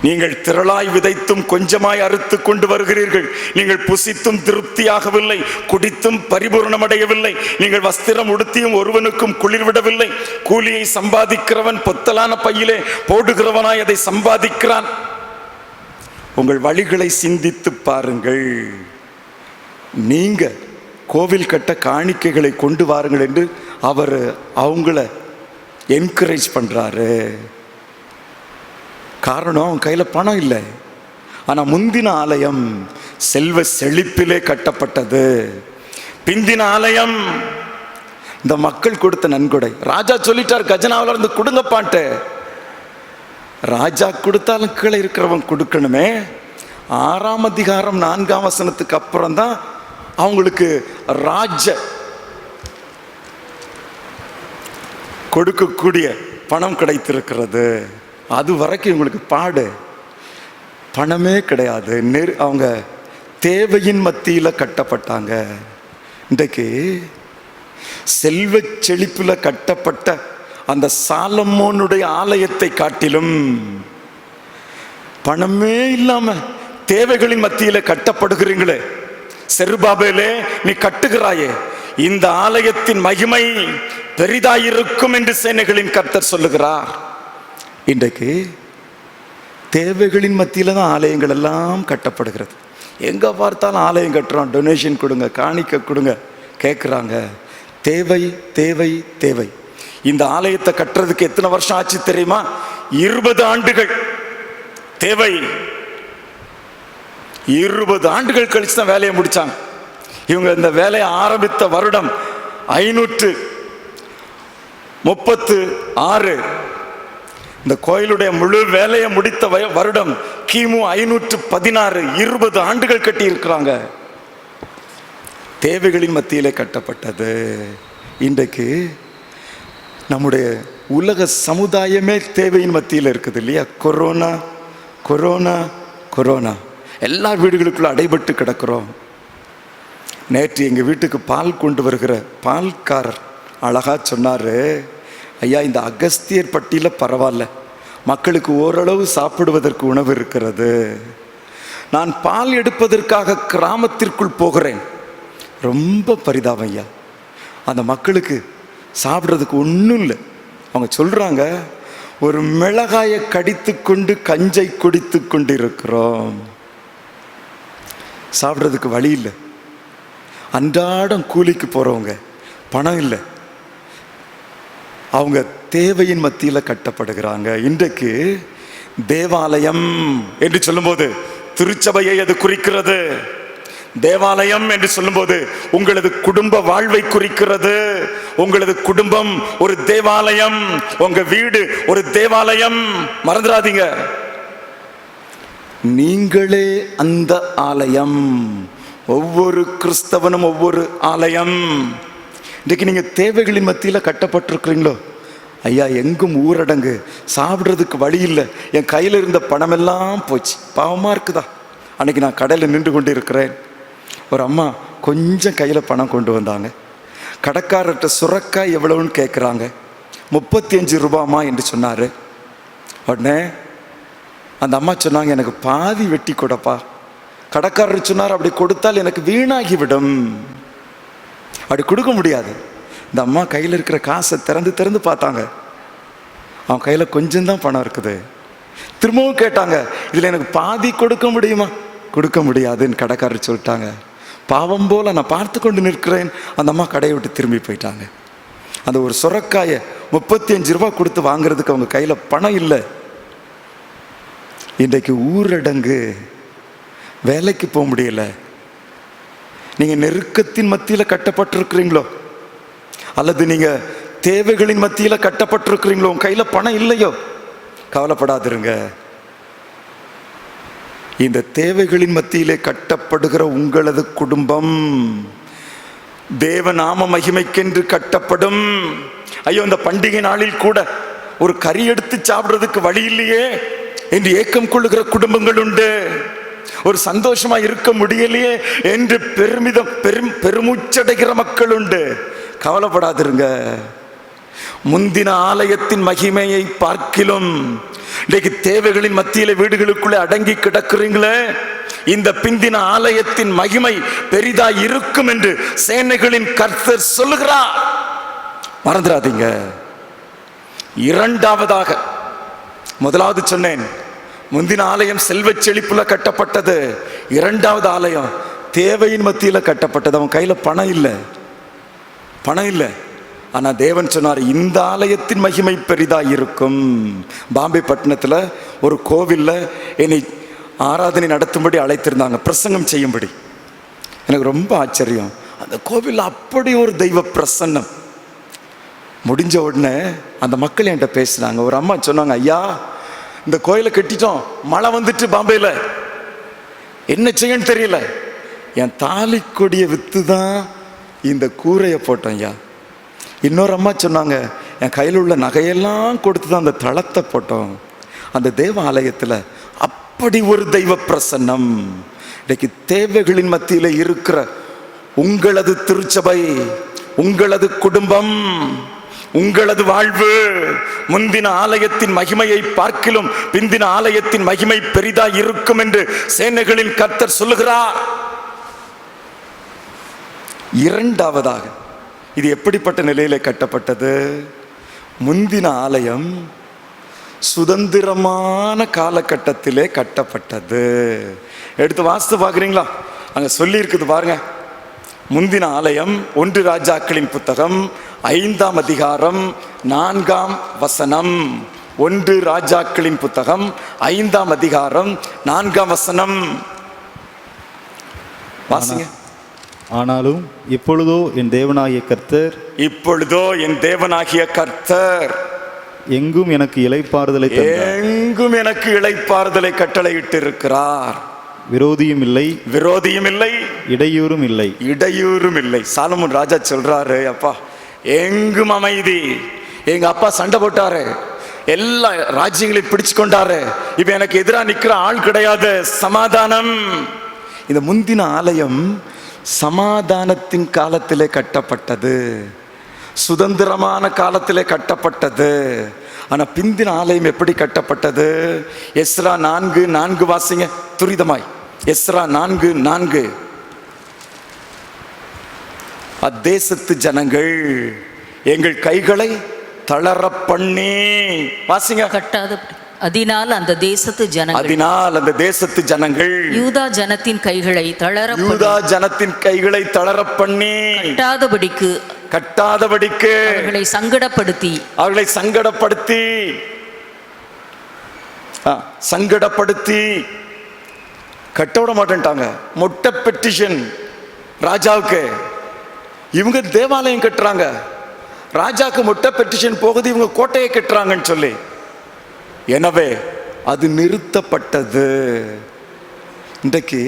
நீங்கள் திரளாய் விதைத்தும் கொஞ்சமாய் அறுத்து கொண்டு வருகிறீர்கள். நீங்கள் புசித்தும் திருப்தியாகவில்லை, குடித்தும் பரிபூர்ணமடையவில்லை. நீங்கள் வஸ்திரம் உடுத்தியும் ஒருவனுக்கும் குளிர்விடவில்லை. கூலியை சம்பாதிக்கிறவன் பொத்தலான பையிலே போடுகிறவனாய் அதை சம்பாதிக்கிறான். உங்கள் வழிகளை சிந்தித்து பாருங்கள். நீங்க கோவில் கட்ட காணிக்கைகளை கொண்டு வாருங்கள் என்று அவர் அவங்கள என்கரேஜ் பண்றாரு. காரணம், அவன் கையில பணம் இல்லை. ஆனா முந்தின ஆலயம் செல்வ செழிப்பிலே கட்டப்பட்டது. பிந்தின ஆலயம் இந்த மக்கள் கொடுத்த நன்கொடை. ராஜா சொல்லிட்டார், கஜனாவில இருந்து கொடுங்க பாட்டு. ராஜா கொடுத்தாலும் கீழே இருக்கிறவன் கொடுக்கணுமே. 6ஆம் அதிகாரம் 4ஆம் வசனத்துக்கு அப்புறம் தான் அவங்களுக்கு ராஜ கொடுக்கக்கூடிய பணம் கிடைத்திருக்கிறது. அது வரைக்கும் இவங்களுக்கு பாடு, பணமே கிடையாது. அவங்க தேவையின் மத்தியில் கட்டப்பட்டாங்க. இன்றைக்கு செல்வ செழிப்பில் கட்டப்பட்ட அந்த சாலமோனுடைய ஆலயத்தை காட்டிலும் பணமே இல்லாம தேவைகளின் மத்தியில கட்டப்படுகிறீங்களே. செருபாபேலே, நீ கட்டுகிறாயே, இந்த ஆலயத்தின் மகிமை பெரிதாயிருக்கும் என்று சேனைகளின் கர்த்தர் சொல்லுகிறார். இன்றைக்கு தேவைகளின் மத்தியில தான் ஆலயங்கள் எல்லாம் கட்டப்படுகிறது. எங்க பார்த்தாலும் ஆலயம் கட்டுறோம், டொனேஷன் கொடுங்க, காணிக்க கொடுங்க கேட்குறாங்க. தேவை தேவை தேவை. இந்த ஆலயத்தை கட்டுறதுக்கு எத்தனை வருஷம் ஆச்சு தெரியுமா? 20 ஆண்டுகள் தேவை. 20 ஆண்டுகள் கழிச்சு தான் வேலையை முடிச்சாங்க. இவங்க இந்த வேலையை ஆரம்பித்த வருடம் 536. இந்த கோயிலுடைய முழு வேலையை முடித்த வருடம் கிமு 516. 20 ஆண்டுகள் கட்டி இருக்கிறாங்க. தேவைகளின் மத்தியிலே கட்டப்பட்டது. இன்றைக்கு நம்முடைய உலக சமுதாயமே தேவையின் மத்தியில் இருக்குது இல்லையா? கொரோனா கொரோனா கொரோனா, எல்லா வீடுகளுக்குள்ள அடைபட்டு கிடக்கிறோம். நேற்று எங்கள் வீட்டுக்கு பால் கொண்டு வருகிற பால்காரர் அழகா சொன்னார், ஐயா இந்த அகஸ்தியர் பட்டியில் பரவாயில்ல, மக்களுக்கு ஓரளவு சாப்பிடுவதற்கு உணவு இருக்கிறது. நான் பால் எடுப்பதற்காக கிராமத்திற்குள் போகிறேன், ரொம்ப பரிதாபம் ஐயா, அந்த மக்களுக்கு சாப்பிட்றதுக்கு ஒன்றும் இல்லை. அவங்க சொல்கிறாங்க, ஒரு மிளகாயை கடித்து கொண்டு கஞ்சை குடித்து கொண்டு இருக்கிறோம், சாப்பிட்றதுக்கு வழி இல்லை. அன்றாடம் கூலிக்கு போகிறவங்க, பணம் இல்லை, அவங்க தேவையின் மத்தியில் கட்டப்படுகிறாங்க. இன்றைக்கு தேவாலயம் என்று சொல்லும்போது திருச்சபையை அது குறிக்கிறது. தேவாலயம் என்று சொல்லும்போது உங்களது குடும்ப வாழ்வை குறிக்கிறது. உங்களது குடும்பம் ஒரு தேவாலயம், உங்க வீடு ஒரு தேவாலயம், மறந்துடாதீங்க. நீங்களே அந்த ஆலயம். ஒவ்வொரு கிறிஸ்தவனும் ஒவ்வொரு ஆலயம். இன்றைக்கு நீங்க தேவைகளின் மத்தியில் கட்டப்பட்டிருக்கிறீங்களோ? ஐயா எங்கும் ஊரடங்கு, சாப்பிட்றதுக்கு வழி இல்லை, என் கையில் இருந்த பணமெல்லாம் போச்சு, பாவமா இருக்குதா? அன்றைக்கி நான் கடையில் நின்று கொண்டு இருக்கிறேன். ஒரு அம்மா கொஞ்சம் கையில் பணம் கொண்டு வந்தாங்க. கடைக்காரர்கிட்ட சுரக்காய் எவ்வளவுன்னு கேட்குறாங்க. 35 ரூபாமா என்று சொன்னார். உடனே அந்த அம்மா சொன்னாங்க, எனக்கு பாதி வெட்டி கொடுப்பா. கடைக்காரர் சொன்னார், அப்படி கொடுத்தால் எனக்கு வீணாகிவிடும், அப்படி கொடுக்க முடியாது. இந்த அம்மா கையில் இருக்கிற காசை திறந்து பார்த்தாங்க. அவன் கையில் கொஞ்சம்தான் பணம் இருக்குது. திரும்பவும் கேட்டாங்க, இதில் எனக்கு பாதி கொடுக்க முடியுமா? கொடுக்க முடியாதுன்னு கடைக்காரர் சொல்லிட்டாங்க. பாவம் போல் நான் பார்த்து கொண்டு நிற்கிறேன். அந்த அம்மா கடையை விட்டு திரும்பி போயிட்டாங்க. அந்த ஒரு சுரக்காயை 35 ரூபா கொடுத்து வாங்குறதுக்கு அவங்க கையில் பணம் இல்லை. இன்றைக்கு ஊரடங்கு, வேலைக்கு போக முடியல. நீங்கள் நெருக்கத்தின் மத்தியில் கட்டப்பட்டிருக்கிறீங்களோ, அல்லது நீங்கள் தேவைகளின் மத்தியில் கட்டப்பட்டிருக்கிறீங்களோ, உங்கள் கையில் பணம் இல்லையோ, கவலைப்படாதிருங்க. இந்த தேவைகளின் மத்தியிலே கட்டப்படுகிற உங்களது குடும்பம் தேவ நாம மகிமைக்கென்று கட்டப்படும். ஐயோ, இந்த பண்டிகை நாளில் கூட ஒரு கறி எடுத்து சாப்பிடுறதுக்கு வழி இல்லையே என்று ஏக்கம் கொள்ளுகிற குடும்பங்கள் உண்டு. ஒரு சந்தோஷமா இருக்க முடியலையே என்று பெருமூச்சடைகிற மக்கள் உண்டு. கவலைப்படாதிருங்க. முந்தின ஆலயத்தின் மகிமையை பார்க்கிலும் இன்றைக்கு தேவைகளின் மத்தியில வீடுகளுக்குள்ளே அடங்கி கிடக்குறீங்களே, இந்த பிந்தின ஆலயத்தின் மகிமை பெரிதா இருக்கும் என்று சேனைகளின் கர்த்தர் சொல்லுகிறார். மறந்துடாதீங்க. இரண்டாவதாக, முதலாவது சொன்னேன், முந்தின ஆலயம் செல்வ செழிப்புல கட்டப்பட்டது. இரண்டாவது ஆலயம் தேவையின் மத்தியில கட்டப்பட்டது. அவன் கையில பணம் இல்லை. ஆனா தேவன் சொன்னார், இந்த ஆலயத்தின் மகிமை பெரிதா இருக்கும். பாம்பே பட்டணத்துல ஒரு கோவில்ல என்னை ஆராதனை நடத்தும்படி அழைத்திருந்தாங்க, பிரசங்கம் செய்யும்படி. எனக்கு ரொம்ப ஆச்சரியம். அந்த கோவில்ல அப்படி ஒரு தெய்வ பிரசன்னம். முடிஞ்ச உடனே அந்த மக்கள் என்கிட்ட பேசினாங்க. ஒரு அம்மா சொன்னாங்க, ஐயா, இந்த கோயிலை கட்டிட்டோம், மழை வந்துட்டு பாம்பேல, என்ன செய்யன்னு தெரியல. என் தாலி கொடியை வித்து தான் இந்த கூரையை போட்டோம் ஐயா. இன்னொரு அம்மா சொன்னாங்க, என் கையில் உள்ள நகையெல்லாம் கொடுத்து தான் அந்த தளத்தை போட்டோம். அந்த தேவ ஆலயத்தில் அப்படி ஒரு தெய்வ பிரசன்னம். இன்னைக்கு தேவைகளின் மத்தியில் இருக்கிற உங்களது திருச்சபை, உங்களது குடும்பம், உங்களது வாழ்வு முந்தின ஆலயத்தின் மகிமையை பார்க்கிலும் பிந்தின ஆலயத்தின் மகிமை பெரிதா இருக்கும் என்று சேனைகளின் கர்த்தர் சொல்லுகிறார். இரண்டாவதாக, இது எப்படிப்பட்ட நிலையில கட்டப்பட்டது? முந்தின ஆலயம் சுதந்திரமான காலகட்டத்திலே கட்டப்பட்டது. எடுத்து வாசித்து பார்க்குறீங்களா? அங்கே சொல்லி இருக்குது பாருங்க. முந்தின ஆலயம் 1 ராஜாக்களின் புத்தகம் 5ஆம் அதிகாரம் 4ஆம் வசனம். 1 ராஜாக்களின் புத்தகம் 5ஆம் அதிகாரம் 4ஆம் வசனம் வாசிங்க. ஆனாலும் இப்பொழுதோ என் தேவனாகிய கர்த்தர் எங்கும் எனக்கு இளைப்பாறுதலை கட்டளையிட்டு இருக்கிறார். விரோதியும் இல்லை, இடையூறும் இல்லை. சாலமோன் ராஜா சொல்றாரு, அப்பா எங்கும் அமைதி. எங்க அப்பா சண்டை போட்டாரு, எல்லா ராஜ்யங்களையும் பிடிச்சு கொண்டாரு, இப்ப எனக்கு எதிராக நிக்கிற ஆள் கிடையாது, சமாதானம். இந்த முந்தின ஆலயம் சமாதானத்தின் காலத்திலே கட்டப்பட்டது, சுதந்திரமான காலத்திலே கட்டப்பட்டது. ஆனா பிந்தின ஆலயம் எப்படி கட்டப்பட்டது? எஸ்ரா 4:4 வாசிங்க துரிதமாய். எஸ்ரா 4:4. அத்தேசத்து ஜனங்கள் எங்கள் கைகளை தளர பண்ணி, வாசிங்க. அதனால் அந்த தேசத்து ஜனங்கள் யூதா ஜனத்தின் கைகளை தளர பண்ணி கட்டாதபடிக்கு அவர்களை சங்கடப்படுத்தி கட்ட விட மாட்டேன்ட்டாங்க. மொட்டை பெட்டிஷன் ராஜாவுக்கு. இவங்க தேவாலயம் கட்டுறாங்க, ராஜாக்கு மொட்டை பெட்டிஷன் போகுது, இவங்க கோட்டையை கட்டுறாங்கன்னு சொல்லி. எனவே அது நிறுத்தப்பட்டது. இன்றைக்கு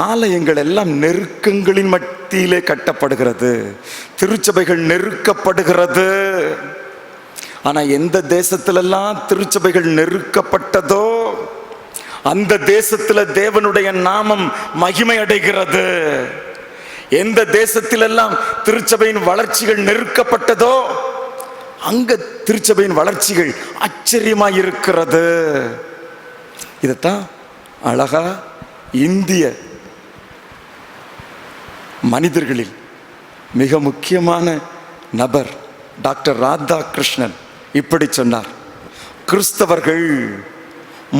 ஆலயங்கள் எல்லாம் நெருக்கங்களின் மத்தியிலே கட்டப்படுகிறது, திருச்சபைகள் நெருக்கப்படுகிறது. ஆனா எந்த தேசத்திலெல்லாம் திருச்சபைகள் நெருக்கப்பட்டதோ அந்த தேசத்துல தேவனுடைய நாமம் மகிமை அடைகிறது. எந்த தேசத்திலெல்லாம் திருச்சபையின் வளர்ச்சிகள் நெருக்கப்பட்டதோ அங்க திருச்சபையின் வளர்ச்சிகள் ஆச்சரியமாய் இருக்கிறது. இதைத்தான் அழகா இந்திய மனிதர்களில் மிக முக்கியமான நபர் டாக்டர் ராதாகிருஷ்ணன் இப்படி சொன்னார்: கிறிஸ்தவர்கள்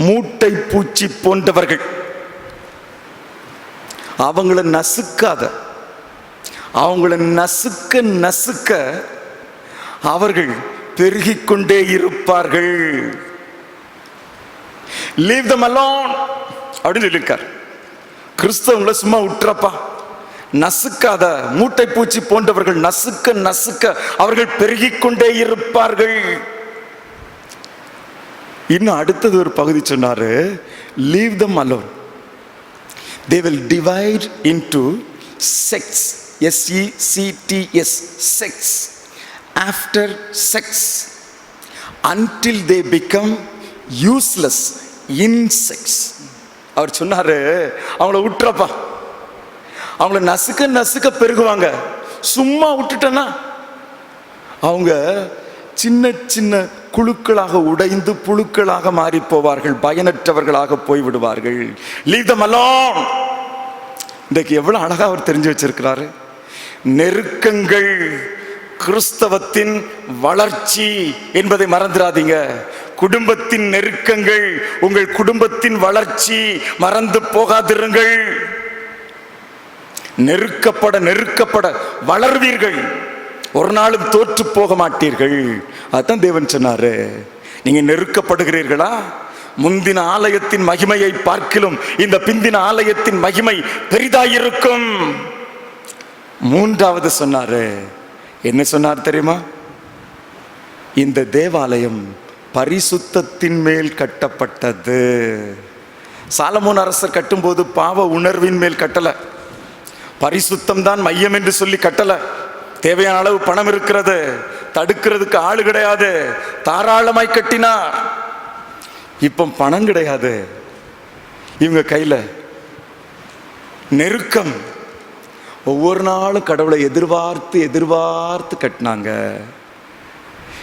மூட்டை பூச்சி போன்றவர்கள். அவங்கள நசுக்காத, அவங்கள நசுக்க நசுக்க அவர்கள் பெருகிக் கொண்டே இருப்பார்கள். லீவ் them alone அப்படின்னு சொல்லியிருக்கார். கிறிஸ்தவங்களை சும்மா விட்டுறப்பா, நசுக்காத, மூட்டை பூச்சி போன்றவர்கள் நசுக்க நசுக்க அவர்கள் பெருகிக் கொண்டே இருப்பார்கள். இன்னும் அடுத்தது ஒரு பகுதி சொன்னாரு: leave them alone, they will divide into sects, sects, sects, after sex, until they become useless insects. அவர் சொன்னாரு, அவங்கள விட்டுறப்பா, அவங்கள நசுக்க நசுக்க பெருகுவாங்க. சும்மா விட்டுட்டனா அவங்க சின்ன சின்ன குழுக்களாக உடைந்து புழுக்களாக மாறி போவார்கள், பயனற்றவர்களாக போய்விடுவார்கள். Leave them alone. இன்றைக்கு எவ்வளவு அழகா அவர் தெரிஞ்சு வச்சிருக்கிறாரு. நெருக்கங்கள் கிறிஸ்தவத்தின் வளர்ச்சி என்பதை மறந்துடாதீங்க. குடும்பத்தின் நெருக்கங்கள் உங்கள் குடும்பத்தின் வளர்ச்சி, மறந்து போகாதிருங்கள். நெருக்கப்பட நெருக்கப்பட வளர்வீர்கள், ஒரு நாளும் தோற்று போக மாட்டீர்கள். அதுதான் தேவன் சொன்னாரு. நீங்க நெருக்கப்படுகிறீர்களா? முந்தின ஆலயத்தின் மகிமையை பார்க்கிலும் இந்த பிந்தின ஆலயத்தின் மகிமை பெரிதாயிருக்கும். மூன்றாவது சொன்னாரு. என்ன சொன்னார் தெரியுமா? இந்த தேவாலயம் பரிசுத்தத்தின் மேல் கட்டப்பட்டது. சாலமோன் அரசர் கட்டும்போது பாவ உணர்வின் மேல் கட்டல, பரிசுத்தம் தான் மையம் என்று சொல்லி கட்டல. தேவையான அளவு பணம் இருக்கிறது, தடுக்கிறதுக்கு ஆளு கிடையாது, தாராளமாய் கட்டினார். இப்ப பணம் கிடையாது இவங்க கையில, நெருக்கம். ஒவ்வொரு நாளும் கடவுளை எதிர்பார்த்து எதிர்பார்த்து கட்டினாங்க.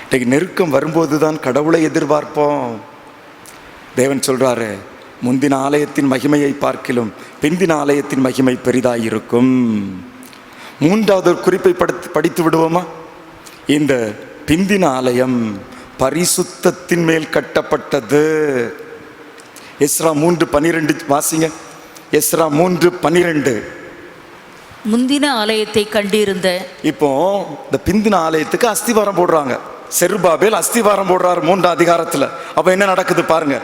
இன்னைக்கு நெருக்கம் வரும்போது தான் கடவுளை எதிர்பார்ப்போம். தேவன் சொல்றாரு, முந்தின ஆலயத்தின் மகிமையை பார்க்கிலும் பிந்தின ஆலயத்தின் மகிமை பெரிதாயிருக்கும். மூன்றாவது ஒரு குறிப்பை படித்து விடுவோமா? இந்த பிந்தின ஆலயம் பரிசுத்தத்தின் மேல் கட்டப்பட்டது. எஸ்ரா 3:12 வாசிங்க. எஸ்ரா 3:12. முந்தின ஆலயத்தை கண்டிருந்த. இப்போ இந்த பிந்தின ஆலயத்துக்கு அஸ்திவாரம் போடுறாங்க. செருபாபேல் அஸ்திவாரம் போடுறாரு 3ஆம் அதிகாரத்துல. அப்ப என்ன நடக்குது பாருங்க.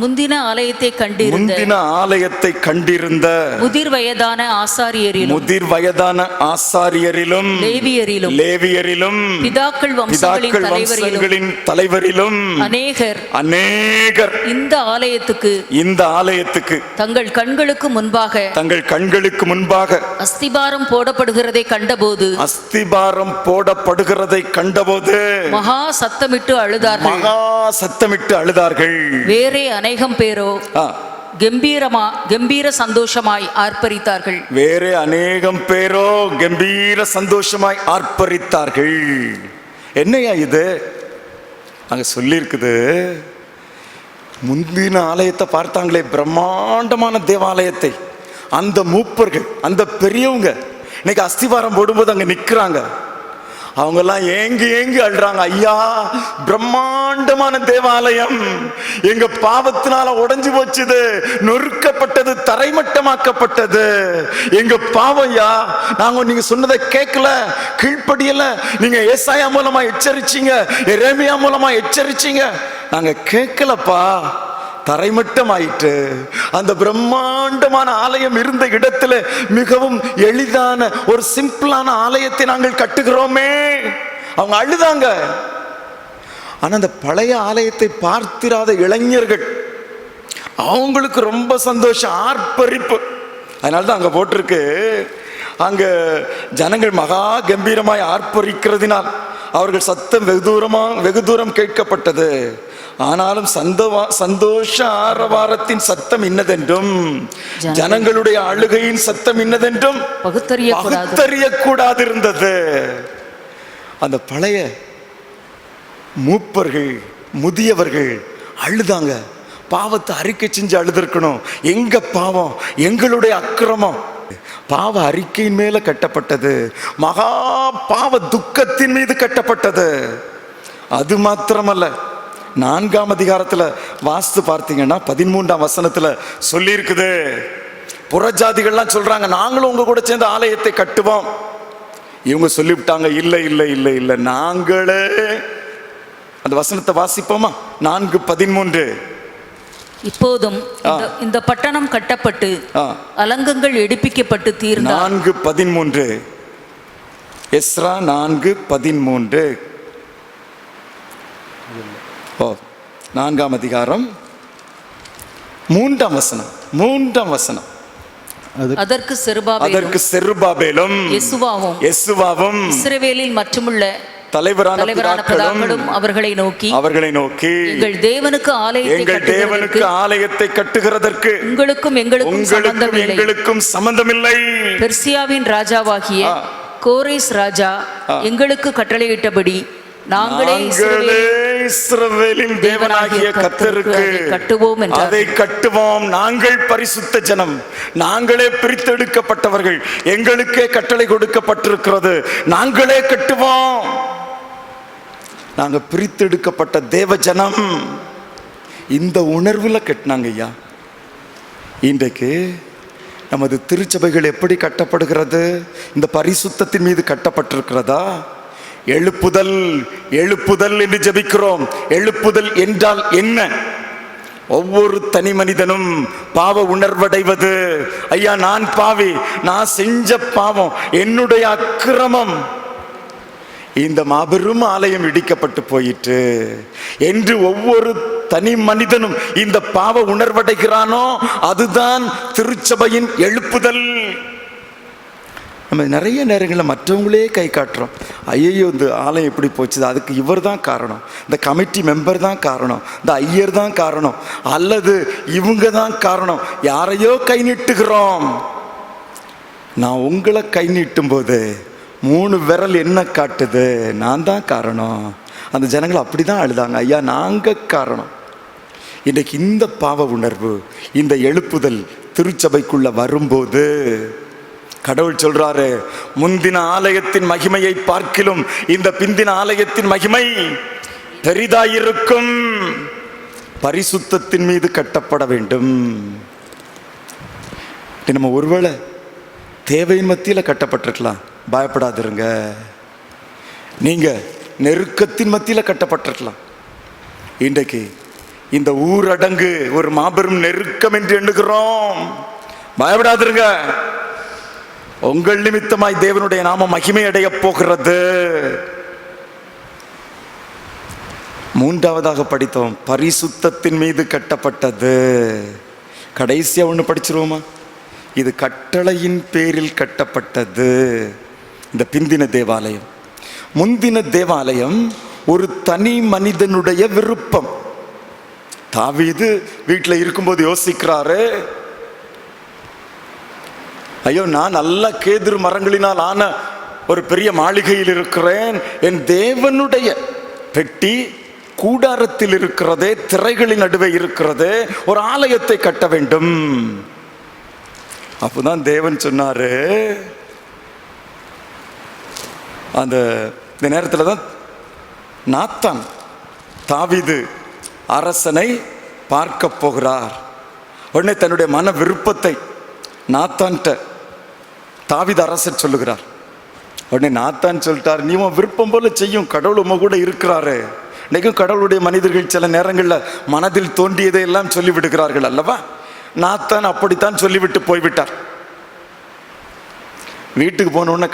முந்தின ஆலயத்தை கண்டிருந்த, முந்தின ஆலயத்தை கண்டிருந்த முதிர் வயதான ஆசாரியரிலும், முதிர் வயதான ஆசாரியரிலும், லேவியரிலும், லேவியரிலும், பிதாக்கள் வம்சங்களின் தலைவரிலும் அநேகர் இந்த ஆலயத்துக்கு தங்கள் கண்களுக்கு முன்பாக அஸ்திபாரம் போடப்படுகிறதை கண்டபோது மகா சத்தமிட்டு அழுதார்கள். வேறே அநேகம் பேரோ கம்பீர சந்தோஷமாய் ஆர்ப்பரித்தார்கள். வேறே அநேகம் பேரோ கம்பீர சந்தோஷமாய் ஆர்ப்பரித்தார்கள். என்னையா இது? அங்க சொல்லி இருக்குது, முந்தின ஆலயத்தை பார்த்தாங்களே, பிரம்மாண்டமான தேவாலயத்தை, அந்த மூப்பர்கள், அந்த பெரியவங்க இன்னைக்கு அஸ்திவாரம் போடும்போது அங்க நிக்கிறாங்க. அவங்கெல்லாம் ஏங்கி ஏங்கி அழுறாங்க. ஐயா, பிரம்மாண்டமான தேவாலயம் எங்க பாவத்தினால உடைஞ்சு போச்சுது, நொறுக்கப்பட்டது, தரைமட்டமாக்கப்பட்டது. எங்க பாவம் ஐயா, நாங்க நீங்க சொன்னதை கேட்கல, கீழ்ப்படியல. நீங்க ஏசாயா மூலமா எச்சரிச்சீங்க, எரேமியா மூலமா எச்சரிச்சீங்க, நாங்க கேட்கலப்பா. தரைமட்டம் ஆயிட்டு. அந்த பிரம்மாண்டமான ஆலயம் இருந்த இடத்துல மிகவும் எளிதான ஒரு சிம்பிளான ஆலயத்தை நாங்கள் கட்டுகிறோமே. அவங்க அழுதாங்க. ஆனா அந்த பழைய ஆலயத்தை பார்த்திராத இளைஞர்கள், அவங்களுக்கு ரொம்ப சந்தோஷம், ஆர்ப்பரிப்பு. அதனால்தான் அங்க போட்டிருக்கு, அங்க ஜனங்கள் மகா கம்பீரமாய் ஆர்ப்பரிக்கிறதினால் அவர்கள் சத்தம் வெகு தூரம் கேட்கப்பட்டது. ஆனாலும் சந்தோஷ ஆரவாரத்தின் சத்தம் இன்னதென்றும் ஜனங்களுடைய அழுகையின் சத்தம் இன்னதென்றும் பகுத்தறியக்கூடாது இருந்தது. அந்த பழைய மூப்பர்கள் முதியவர்கள் அழுதாங்க. பாவத்தை அறிக்கை செஞ்சு அழுதுருக்கணும். எங்க பாவம், எங்களுடைய அக்கிரமம். பாவ அறிக்கையின் மேல கட்டப்பட்டது, மகா பாவ துக்கத்தின் மீது கட்டப்பட்டது. அது மாத்திரமல்ல, 4ஆம் அதிகாரத்துல வாஸ்து பார்த்தீங்கன்னா 13ஆம் வசனத்துல சொல்லி இருக்குது, புறஜாதிகள்லாம் சொல்றாங்க நாங்களும் உங்க கூட சேர்ந்து ஆலயத்தை கட்டுவோம். இவங்க சொல்லிவிட்டாங்க, இல்லை இல்லை இல்லை இல்லை, நாங்களே. அந்த வசனத்தை வாசிப்போமா? 4:13. இப்போதும் இந்த பட்டணம் கட்டப்பட்டு அலங்கங்கள் எடுப்பிக்கப்பட்டு தீர்ந்தால். 4:13, எஸ்ரா 4:13. 4ஆம் அதிகாரம் 3ஆம் வசனம். 3ஆம் வசனம். அதற்கு செருபாபேலும் யெசுவாவும் இஸ்ரவேலில் மற்றுமுள்ள தலைவரான பிதாக்களும் அவர்களை நோக்கி எங்கள் தேவனுக்கு ஆலயத்தை கட்டுகிறதற்கு உங்களுக்கும் சம்பந்தமில்லை. பெர்சியாவின் ராஜாவாகிய கோரேஸ் ராஜா எங்களுக்கு கட்டளையிட்டபடி நாங்களே இஸ்ரவேலின் தேவனாகிய கர்த்தருக்கு கட்டுவோம் என்றார். அதை கட்டுவோம். நாங்கள் பரிசுத்த ஜனம், நாங்களே பிரித்தெடுக்கப்பட்டவர்கள், எங்களுக்கே கட்டளை கொடுக்கப்பட்டிருக்கிறது, நாங்களே கட்டுவோம். நாங்க பிரித்தெடுக்கப்பட்ட தேவ ஜனம். இந்த உணர்வுல கட்டினாங்க ஐயா. இன்றைக்கு நமது திருச்சபைகள் எப்படி கட்டப்படுகிறது? இந்த பரிசுத்தத்தின் மீது கட்டப்பட்டிருக்கிறதா? எழுப்புதல் எழுப்புதல் என்று ஜெபிக்கிறோம். எழுப்புதல் என்றால் என்ன? ஒவ்வொரு தனி மனிதனும் பாவ உணர்வடைவது. ஐயா, நான் பாவி, நான் செஞ்ச பாவம், என்னுடைய அக்கிரமம், இந்த மாபெரும் ஆலயம் இடிக்கப்பட்டு போயிற்று என்று ஒவ்வொரு தனி மனிதனும் இந்த பாவ உணர்வடைகிறானோ அதுதான் திருச்சபையின் எழுப்புதல். நம்ம நிறைய நேரங்களில் மற்றவங்களே கை காட்டுறோம். ஐயோ, இந்த ஆலயம் எப்படி போச்சு, அதுக்கு இவர் தான் காரணம், இந்த கமிட்டி மெம்பர் தான் காரணம், இந்த ஐயர் தான் காரணம், அல்லது இவங்க தான் காரணம். யாரையோ கை நீட்டுகிறோம். நான் உங்களை கை நீட்டும் போது 3 விரல் என்ன காட்டுது? நான் தான் காரணம். அந்த ஜனங்கள் அப்படி தான் அழுதாங்க, ஐயா நாங்கள் காரணம். இன்றைக்கு இந்த பாவ உணர்வு, இந்த எழுப்புதல் திருச்சபைக்குள்ள வரும்போது கடவுள் சொல்றாரு, முந்தின ஆலயத்தின் மகிமையை பார்க்கிலும் இந்த பிந்தின ஆலயத்தின் மகிமை பெரிதாயிருக்கும். பரிசுத்தத்தின் மீது கட்டப்பட வேண்டும். நம்ம ஒருவேளை தேவையின் மத்தியில் கட்டப்பட்டிருக்கலாம், பயப்படாதிருங்க. நீங்க நெருக்கத்தின் மத்தியில் கட்டப்பட்டிருக்கலாம். இன்றைக்கு இந்த ஊரடங்கு ஒரு மாபெரும் நெருக்கம் என்று எண்ணுகிறோம். பயப்படாதிருங்க. உங்கள் நிமித்தமாய் தேவனுடைய நாமம் மகிமை அடைய போகிறது. 3ஆவதாக படித்தோம், பரிசுத்தத்தின் மீது கட்டப்பட்டது. கடைசியா ஒன்று படிச்சிருவோமா? இது கட்டளையின் பேரில் கட்டப்பட்டது. இந்த பிந்தின தேவாலயம், முந்தின தேவாலயம் ஒரு தனி மனிதனுடைய விருப்பம். தாவீது வீட்டில் இருக்கும்போது யோசிக்கிறாரு, ஐயோ, நான் நல்ல கேதுரு மரங்களினால் ஆன ஒரு பெரிய மாளிகையில் இருக்கிறேன், என் தேவனுடைய பெட்டி கூடாரத்தில் இருக்கிறதே, திரைகளின் நடுவே இருக்கிறதே, ஒரு ஆலயத்தை கட்ட வேண்டும். அப்போதான் தேவன் சொன்னாரு, அந்த நேரத்தில் தான் நாத்தான் தாவீது அரசனை பார்க்க போகிறார். உடனே தன்னுடைய மன விருப்பத்தை நாத்தான்ட்ட தாவீது அரசர் சொல்லுகிறார். உடனே நாத்தான் சொல்லிட்டார், நீ உன் விருப்பம் போல செய்யும், கடவுள் உம்ம கூட இருக்கிறாரு. இன்னைக்கும் கடவுளுடைய மனிதர்கள் சில நேரங்களில் மனதில் தோன்றியதை எல்லாம் சொல்லிவிடுகிறார்கள் அல்லவா? நாத்தான் அப்படித்தான் சொல்லிவிட்டு போய்விட்டார். வீட்டுக்கு போனோடனே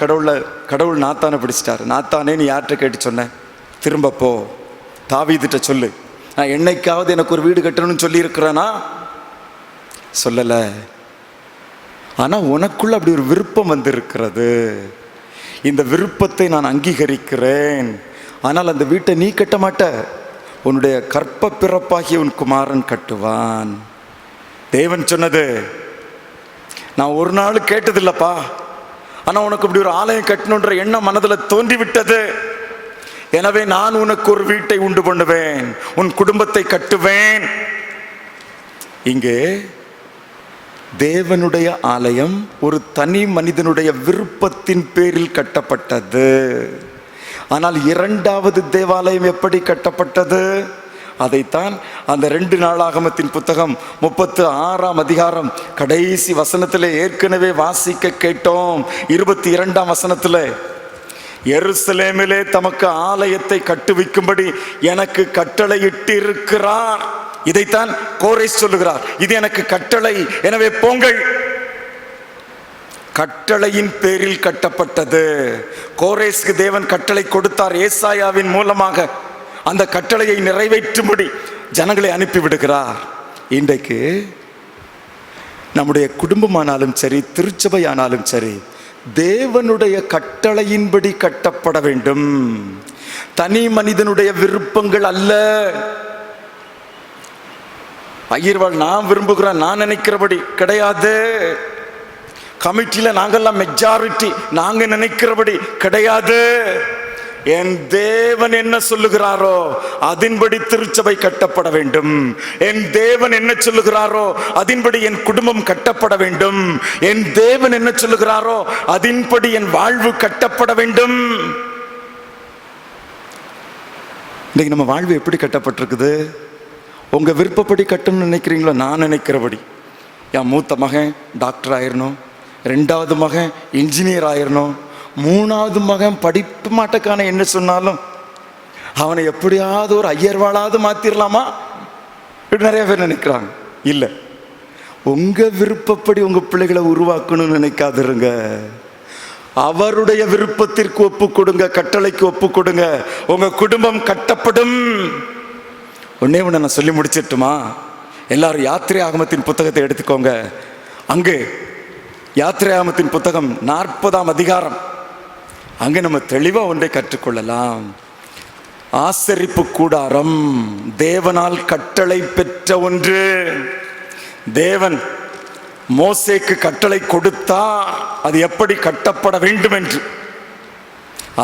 கடவுள் நாத்தானை பிடிச்சிட்டார். நாத்தானே, நீ யார்கிட்ட கேட்டு சொன்ன? திரும்ப போ, தாவீதுட்ட சொல்லு, நான் என்னைக்காவது எனக்கு ஒரு வீடு கட்டணும்னு சொல்லி இருக்கிறேனா? சொல்லலை. ஆனால் உனக்குள்ள அப்படி ஒரு விருப்பம் வந்திருக்கிறது. இந்த விருப்பத்தை நான் அங்கீகரிக்கிறேன். ஆனால் அந்த வீட்டை நீ கட்ட மாட்ட, உன்னுடைய கற்ப பிறப்பாகிய உன் குமாரன் கட்டுவான். தேவன் சொன்னது நான் ஒரு நாள் கேட்டதில்லப்பா, ஆனால் உனக்கு இப்படி ஒரு ஆலயம் கட்டணுன்ற எண்ணம் மனதில் தோன்றிவிட்டது. எனவே நான் உனக்கு ஒரு வீட்டை உண்டு பண்ணுவேன், உன் குடும்பத்தை கட்டுவேன். இங்கே தேவனுடைய ஆலயம் ஒரு தனி மனிதனுடைய விருப்பத்தின் பேரில் கட்டப்பட்டது. ஆனால் இரண்டாவது தேவாலயம் எப்படி கட்டப்பட்டது? அதைத்தான் அந்த 2 நாளாகமத்தின் புத்தகம் 36ஆம் அதிகாரம் கடைசி வசனத்தில் ஏற்கனவே வாசிக்க கேட்டோம். 22ஆம் வசனத்தில், எருசலேமிலே தமக்கு ஆலயத்தை கட்டுவிக்கும்படி எனக்கு கட்டளையிட்டு இருக்கிறார். இதைத்தான் கோரேஸ் சொல்லுகிறார், இது எனக்கு கட்டளை, எனவே போங்கள். கட்டளையின் பேரில் கட்டப்பட்டது. கோரேஸ்க்கு தேவன் கட்டளை கொடுத்தார் ஏசாயாவின் மூலமாக. அந்த கட்டளையை நிறைவேற்றும்படி ஜனங்களை அனுப்பிவிடுகிறார். இன்றைக்கு நம்முடைய குடும்பமானாலும் சரி, திருச்சபையானாலும் சரி, தேவனுடைய கட்டளையின்படி கட்டப்பட வேண்டும். தனி மனிதனுடைய விருப்பங்கள் அல்ல. ஐயர்வாள் நான் விரும்புகிறேன், நான் நினைக்கிறபடி கிடையாது. கமிட்டியில் நாங்கெல்லாம் மெஜாரிட்டி, நாங்க நினைக்கிறபடி கிடையாது. என் தேவன் என்ன சொல்லுகிறாரோ அதன்படி திருச்சபை கட்டப்பட வேண்டும். என் தேவன் என்ன சொல்லுகிறாரோ அதன்படி என் குடும்பம் கட்டப்பட வேண்டும். என் தேவன் என்ன சொல்லுகிறாரோ அதன்படி என் வாழ்வு கட்டப்பட வேண்டும். இன்னைக்கு நம்ம வாழ்வு எப்படி கட்டப்பட்டிருக்குது? உங்க விருப்பப்படி கட்டணும்னு நினைக்கிறீங்களோ? நான் நினைக்கிறபடி. என் மூத்த மகன் டாக்டர் ஆயிரணும், 2வது மகன் இன்ஜினியர் ஆயிரணும், 3வது மகன் படிப்பு மாட்டக்கான என்ன சொன்னாலும் அவனை எப்படியாவது ஒரு ஐயர்வாளாவது மாத்திரலாமா? இப்படி நிறைய பேர் நினைக்கிறாங்க. இல்லை, உங்க விருப்பப்படி உங்க பிள்ளைகளை உருவாக்கணும்னு நினைக்காதிருங்க. அவருடைய விருப்பத்திற்கு ஒப்பு கொடுங்க, கட்டளைக்கு ஒப்பு கொடுங்க. உங்க குடும்பம் கட்டப்படும். ஒன்னே ஒன்று நான் சொல்லி முடிச்சிட்டுமா? எல்லாரும் யாத்திரை ஆகமத்தின் புத்தகத்தை எடுத்துக்கோங்க. அங்கு யாத்திரை ஆகமத்தின் புத்தகம் 40ஆம் அதிகாரம், அங்கே நம்ம தெளிவாக ஒன்றை கற்றுக்கொள்ளலாம். ஆசரிப்பு கூடாரம் தேவனால் கட்டளை பெற்ற ஒன்று. தேவன் மோசேக்கு கட்டளை கொடுத்தார் அது எப்படி கட்டப்பட வேண்டும் என்று.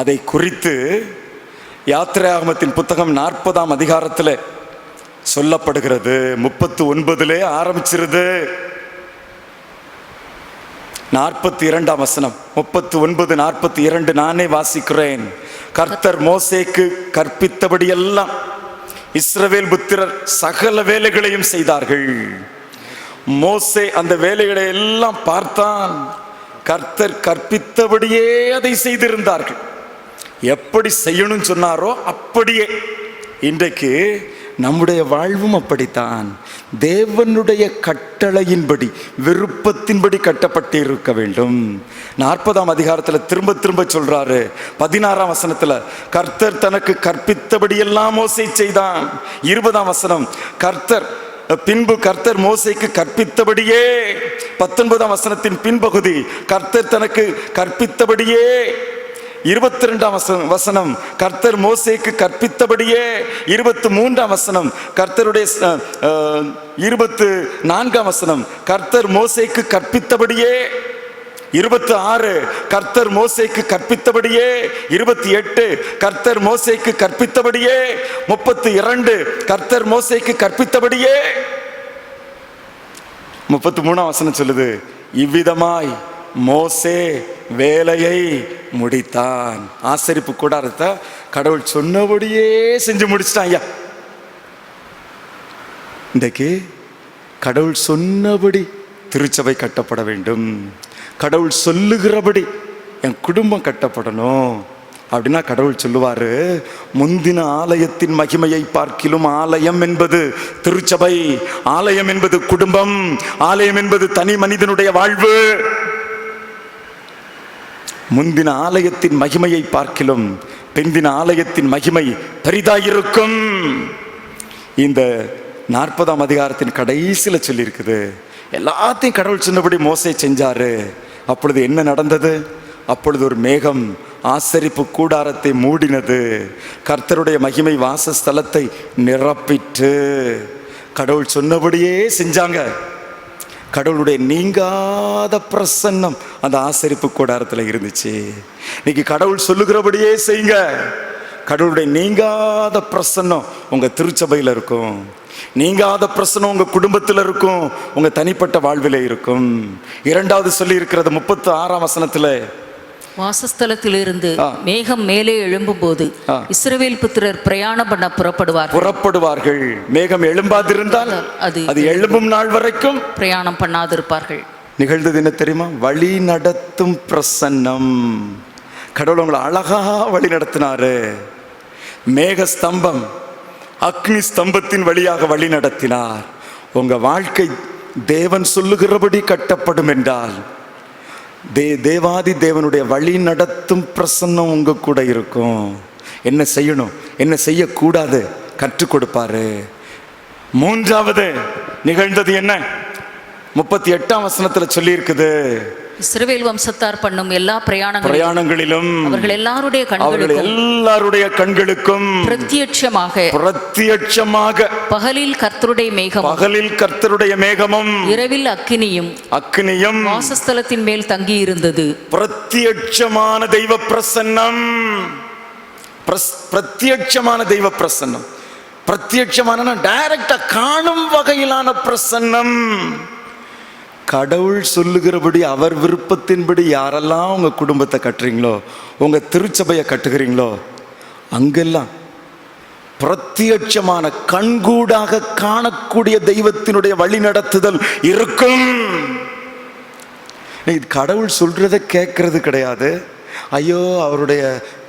அதை குறித்து யாத்திரை ஆகமத்தின் புத்தகம் 40ஆம் அதிகாரத்தில் சொல்லப்படுகிறது. 39 ஆரம்பிச்சிருது. 42ஆம் வசனம், 39, 42 நானே வாசிக்கிறேன். கர்த்தர் மோசேக்கு கற்பித்தபடியெல்லாம் இஸ்ரவேல் புத்திரர் சகல வேலைகளையும் செய்தார்கள். மோசே அந்த வேலைகளை எல்லாம் பார்த்தான். கர்த்தர் கற்பித்தபடியே அதை செய்திருந்தார்கள். எப்படி செய்யணும்னு சொன்னாரோ அப்படியே. இன்றைக்கு நம்முடைய வாழ்வும் அப்படித்தான். தேவனுடைய கட்டளையின்படி, விருப்பத்தின்படி கட்டப்பட்டு இருக்க வேண்டும். 40ஆம் அதிகாரத்தில் திரும்ப திரும்ப சொல்றாரு. 16ஆம் வசனத்தில் கர்த்தர் தனக்கு கற்பித்தபடியெல்லாம் மோசே செய்தான். 20ஆம் வசனம் பின்பு கர்த்தர் மோசேக்கு கற்பித்தபடியே. 19ஆம் வசனத்தின் பின்பகுதி கர்த்தர் தனக்கு கற்பித்தபடியே. 22ஆம் வசனம் கர்த்தர் மோசேக்கு கற்பித்தபடியே. 23ஆம் வசனம் கர்த்தருடைய 24ஆம் வசனம் கர்த்தர் மோசேக்கு கற்பித்தபடியே. 26 கர்த்தர் மோசேக்கு கற்பித்தபடியே. 28 கர்த்தர் மோசேக்கு கற்பித்தபடியே. 32 கர்த்தர் மோசேக்கு கற்பித்தபடியே. 33ஆம் வசனம் சொல்லுது, இவ்விதமாய் மோசே வேலையை முடித்தான். ஆசரிப்பு கூடாரத்தை கடவுள் சொன்னபடியே செஞ்சு முடிச்சிட்டான். ஐயா, இன்றைக்கு கடவுள் சொன்னபடி திருச்சபை கட்டப்பட வேண்டும். கடவுள் சொல்லுகிறபடி என் குடும்பம் கட்டப்படணும். அப்படின்னா கடவுள் சொல்லுவாரு, முந்தின ஆலயத்தின் மகிமையை பார்க்கிலும் ஆலயம் என்பது திருச்சபை, ஆலயம் என்பது குடும்பம், ஆலயம் என்பது தனி மனிதனுடைய வாழ்வு. முந்தின ஆலயத்தின் மகிமையை பார்க்கிலும் பிந்தின ஆலயத்தின் மகிமை பெரிதாயிருக்கும். இந்த 40ஆம் அதிகாரத்தின் கடைசியில் சொல்லியிருக்குது. எல்லாத்தையும் கடவுள் சொன்னபடி மோசே செஞ்சாரு. அப்பொழுது என்ன நடந்தது? அப்பொழுது ஒரு மேகம் ஆசரிப்பு கூடாரத்தை மூடினது. கர்த்தருடைய மகிமை வாசஸ்தலத்தை நிரப்பிட்டு கடவுள் சொன்னபடியே செஞ்சாங்க. கடவுளுடைய நீங்காத பிரசன்னம் அந்த ஆசரிப்பு கூடாரத்தில் இருந்துச்சு. இன்னைக்கு கடவுள் சொல்லுகிறபடியே செய்யுங்க. கடவுளுடைய நீங்காத பிரசன்னம் உங்க திருச்சபையில் இருக்கும். நீங்காத பிரசன்னம் உங்க குடும்பத்தில் இருக்கும், உங்க தனிப்பட்ட வாழ்விலே இருக்கும். இரண்டாவது சொல்லி இருக்கிறது 36ஆம் வசனத்துல, வாசஸ்தலத்திலிருந்து மேகம் மேலே எழும்பும் போது இஸ்ரவேல் புத்திரர் பிரயாணம் பண்ண புறப்படுவார்கள். மேகம் எழும்பாதிருந்தால் அது எழும்பும் நாள் வரைக்கும் பிரயாணம் பண்ணாதிருப்பார்கள். நிகழ்ந்தது என்ன தெரியுமா? வழி நடத்தும் பிரசன்னம். கடவுள் உங்களை அழகா வழி நடத்தினாரு. மேக ஸ்தம்பம், அக்னி ஸ்தம்பத்தின் வழியாக வழி நடத்தினார். உங்க வாழ்க்கை தேவன் சொல்லுகிறபடி கட்டப்படும் என்றால் தேவாதி தேவனுடைய வழி நடத்தும் பிரசன்னம் உங்க கூட இருக்கும். என்ன செய்யணும், என்ன செய்யக்கூடாது கற்றுக் கொடுப்பாரு. மூன்றாவது நிகழ்ந்தது என்ன? 38ஆம் வசனத்துல சொல்லி இருக்குது, இஸ்ரவேல் வம்சத்தார் பண்ணும் எல்லா பிரயாணங்களிலும் அவர்கள் எல்லாருடைய கண்களுக்கும் பிரத்யட்சமாக பகலில் கர்த்தருடைய மேகமும் இரவில் அக்கினியும் வாசஸ்தலத்தின் மேல் தங்கி இருந்தது. பிரத்யட்சமான தெய்வ பிரசன்னம். பிரத்யட்சமான தெய்வ பிரசன்னம். பிரத்யட்சமான டைரக்டா காணும் வகையிலான பிரசன்னம். கடவுள் சொல்லுகிறபடி அவர் விருப்பத்தின்படி யாரெல்லாம் உங்க குடும்பத்தை கட்டுறீங்களோ, உங்க திருச்சபையை கட்டுகிறீங்களோ, அங்கெல்லாம் பிரத்யட்சமான கண்கூடாக காணக்கூடிய தெய்வத்தினுடைய வழி நடத்துதல் இருக்கும். கடவுள் சொல்றதை கேட்கறது கிடையாது. ஐயோ அவருடைய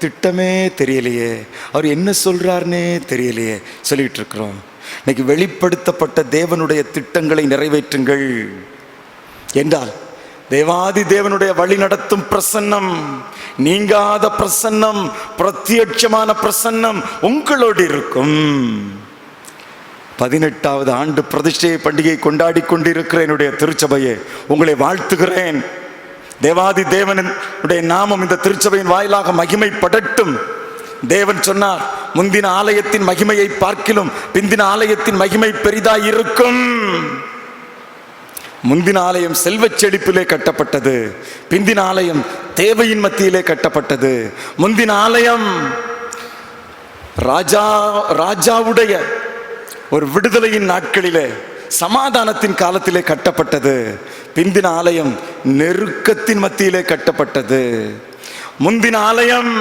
திட்டமே தெரியலையே, அவர் என்ன சொல்றாருன்னே தெரியலையே சொல்லிட்டு இருக்கிறோம். இன்னைக்கு வெளிப்படுத்தப்பட்ட தேவனுடைய திட்டங்களை நிறைவேற்றுங்கள் என்றால் தேவாதி தேவனுடைய வழி நடத்தும் பிரசன்னம், நீங்காத பிரசன்னம், பிரத்யட்சமான பிரசன்னம் உங்களோடு இருக்கும். 18வது ஆண்டு பிரதிஷ்டை பண்டிகை கொண்டாடி கொண்டிருக்கிற என்னுடைய திருச்சபையை உங்களை வாழ்த்துகிறேன். தேவாதி தேவனுடைய நாமம் இந்த திருச்சபையின் வாயிலாக மகிமைப்படட்டும். தேவன் சொன்னார், முந்தின ஆலயத்தின் மகிமையை பார்க்கிலும் பிந்தின ஆலயத்தின் மகிமை பெரிதாய் இருக்கும். முந்தின ஆலயம் செல்வச் செழிப்பிலே கட்டப்பட்டது, பிந்தின ஆலயம் தேவையின் மத்தியிலே கட்டப்பட்டது. முந்தின ஆலயம் ராஜாவுடைய ஒரு விடுதலையின் நாட்களிலே சமாதானத்தின் காலத்திலே கட்டப்பட்டது. பிந்தின ஆலயம் நெருக்கத்தின் மத்தியிலே கட்டப்பட்டது. முந்தின ஆலயம்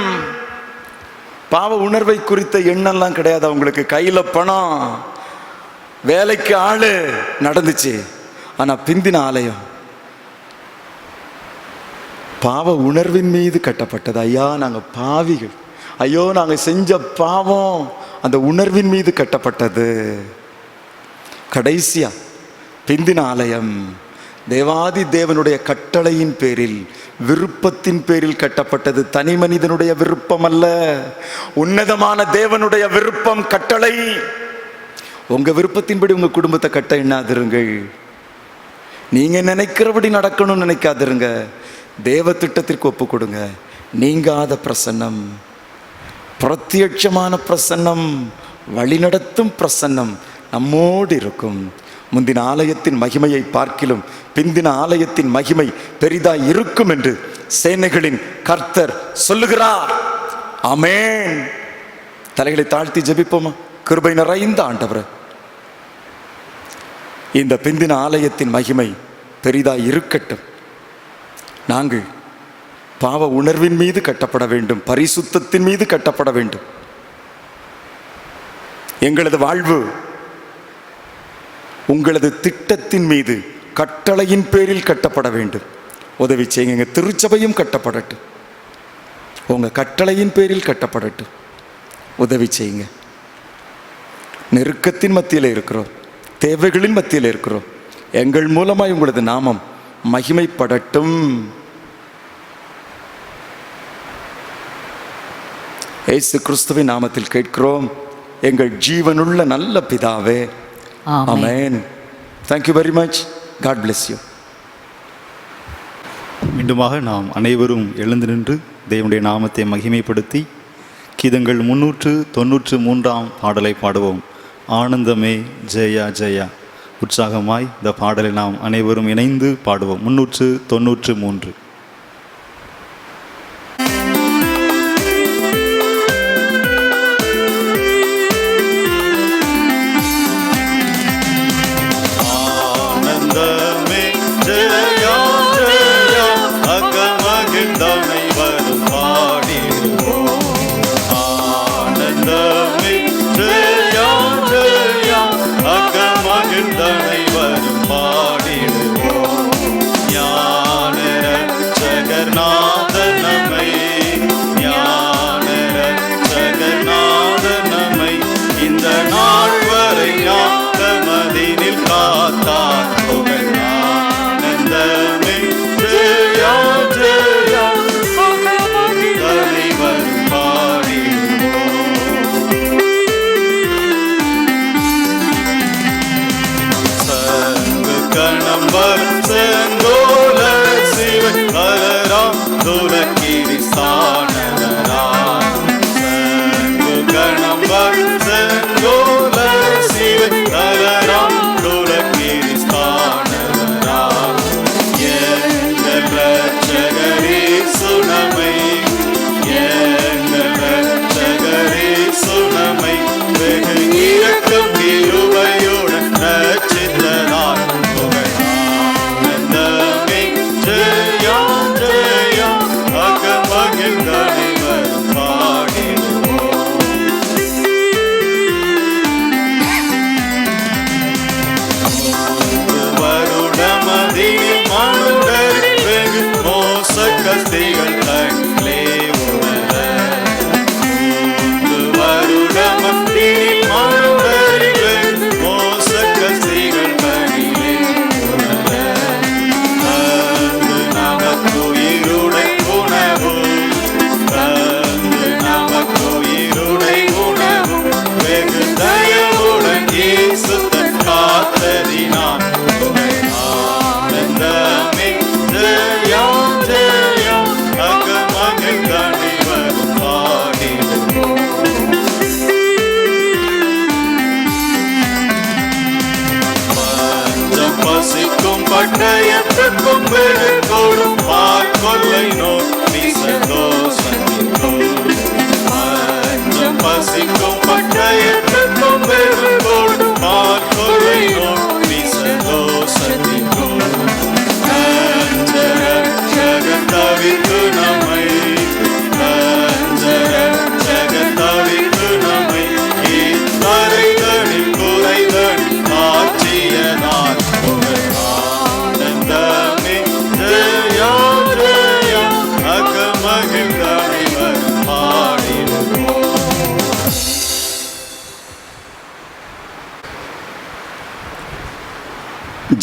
பாவ உணர்வை குறித்த எண்ணெல்லாம் கிடையாது. அவங்களுக்கு கையில பணம், வேலைக்கு ஆளு நடந்துச்சு. ஆனா பிந்தின ஆலயம் பாவ உணர்வின் மீது கட்டப்பட்டது. ஐயா நாங்க பாவிகள், ஐயோ நாங்க செஞ்ச பாவம், அந்த உணர்வின் மீது கட்டப்பட்டது. கடைசியா பிந்தின ஆலயம் தேவாதி தேவனுடைய கட்டளையின் பேரில், விருப்பத்தின் பேரில் கட்டப்பட்டது. தனி மனிதனுடைய விருப்பம் அல்ல, உன்னதமான தேவனுடைய விருப்பம், கட்டளை. உங்க விருப்பத்தின்படி உங்க குடும்பத்தை கட்ட எண்ணாதிருங்கள். நீங்க நினைக்கிறபடி நடக்கணும்னு நினைக்காதிருங்க. தேவ திட்டத்திற்கு ஒப்பு கொடுங்க. நீங்காத பிரசன்னம், பிரத்யட்சமான பிரசன்னம், வழிநடத்தும் பிரசன்னம் நம்மோடு இருக்கும். முந்தின ஆலயத்தின் மகிமையை பார்க்கிலும் பிந்தின ஆலயத்தின் மகிமை பெரிதாய் இருக்கும் என்று சேனைகளின் கர்த்தர் சொல்லுகிறார். ஆமென். தலைகளை தாழ்த்தி ஜெபிப்போமா? கிருபை நிறைந்த ஆண்டவரே, இந்த பிந்தின ஆலயத்தின் மகிமை பெரிதாய் இருக்கட்டும். நாங்கள் பாவ உணர்வின் மீது கட்டப்பட வேண்டும், பரிசுத்தத்தின் மீது கட்டப்பட வேண்டும். எங்களது வாழ்வு உங்களது திட்டத்தின் மீது, கட்டளையின் பேரில் கட்டப்பட வேண்டும். உதவி செய்யுங்க. எங்கள் திருச்சபையும் கட்டப்படட்டும், உங்க கட்டளையின் பேரில் கட்டப்படட்டும். உதவி செய்யுங்க. நெருக்கத்தின் மத்தியில் இருக்கிறோம், தேவைகளின் மத்தியில் இருக்கிறோம். எங்கள் மூலமாய் உங்களது நாமம் மகிமைப்படட்டும். இயேசு கிறிஸ்துவின் நாமத்தில் கேட்கிறோம் எங்கள் ஜீவனுள்ள நல்ல பிதாவே. ஆமென். Thank you very much. God bless you. மீண்டுமாக நாம் அனைவரும் எழுந்து நின்று தேவனுடைய நாமத்தை மகிமைப்படுத்தி கீதங்கள் 393 பாடலை பாடுவோம். ஆனந்தமே ஜெயா ஜெயா. உற்சாகமாய் இந்த பாடலை நாம் அனைவரும் இணைந்து பாடுவோம். 393.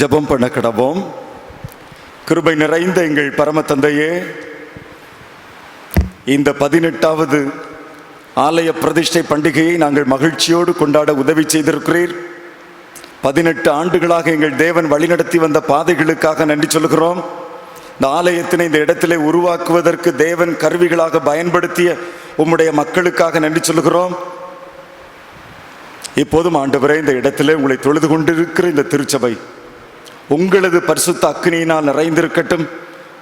ஜெபம் பண்ண கடவோம். கிருபை நிறைந்த எங்கள் பரம தந்தையே, இந்த 18வது ஆலய பிரதிஷ்டை பண்டிகையை நாங்கள் மகிழ்ச்சியோடு கொண்டாட உதவி செய்திருக்கிறீர். 18 ஆண்டுகளாக எங்கள் தேவன் வழிநடத்தி வந்த பாதைகளுக்காக நன்றி சொல்கிறோம். இந்த ஆலயத்தினை இந்த இடத்திலே உருவாக்குவதற்கு தேவன் கருவிகளாக பயன்படுத்திய உம்முடைய மக்களுக்காக நன்றி சொல்கிறோம். இப்போதும் ஆண்டவரே, இந்த இடத்திலே உங்களை தொழுது கொண்டிருக்கிற இந்த திருச்சபை உங்களது பரிசுத்த அக்கினியினால் நிறைந்திருக்கட்டும்,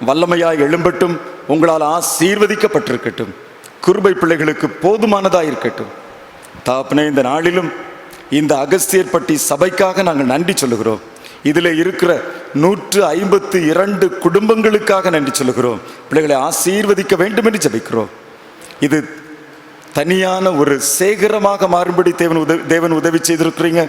வல்லமையாய் எழும்பட்டும், உங்களால் ஆசீர்வதிக்கப்பட்டிருக்கட்டும், கிருபை பிள்ளைகளுக்கு போதுமானதாக இருக்கட்டும். தாப்பனே, இந்த நாளிலும் இந்த அகஸ்தியர்பட்டி சபைக்காக நாங்கள் நன்றி சொல்லுகிறோம். இதில் இருக்கிற 152 குடும்பங்களுக்காக நன்றி சொல்லுகிறோம். பிள்ளைகளை ஆசீர்வதிக்க வேண்டும் என்று ஜெபிக்கிறோம். இது தனியான ஒரு சேகரமாக மாறும்படி தேவன் உதவி செய்திருக்கிறீங்க.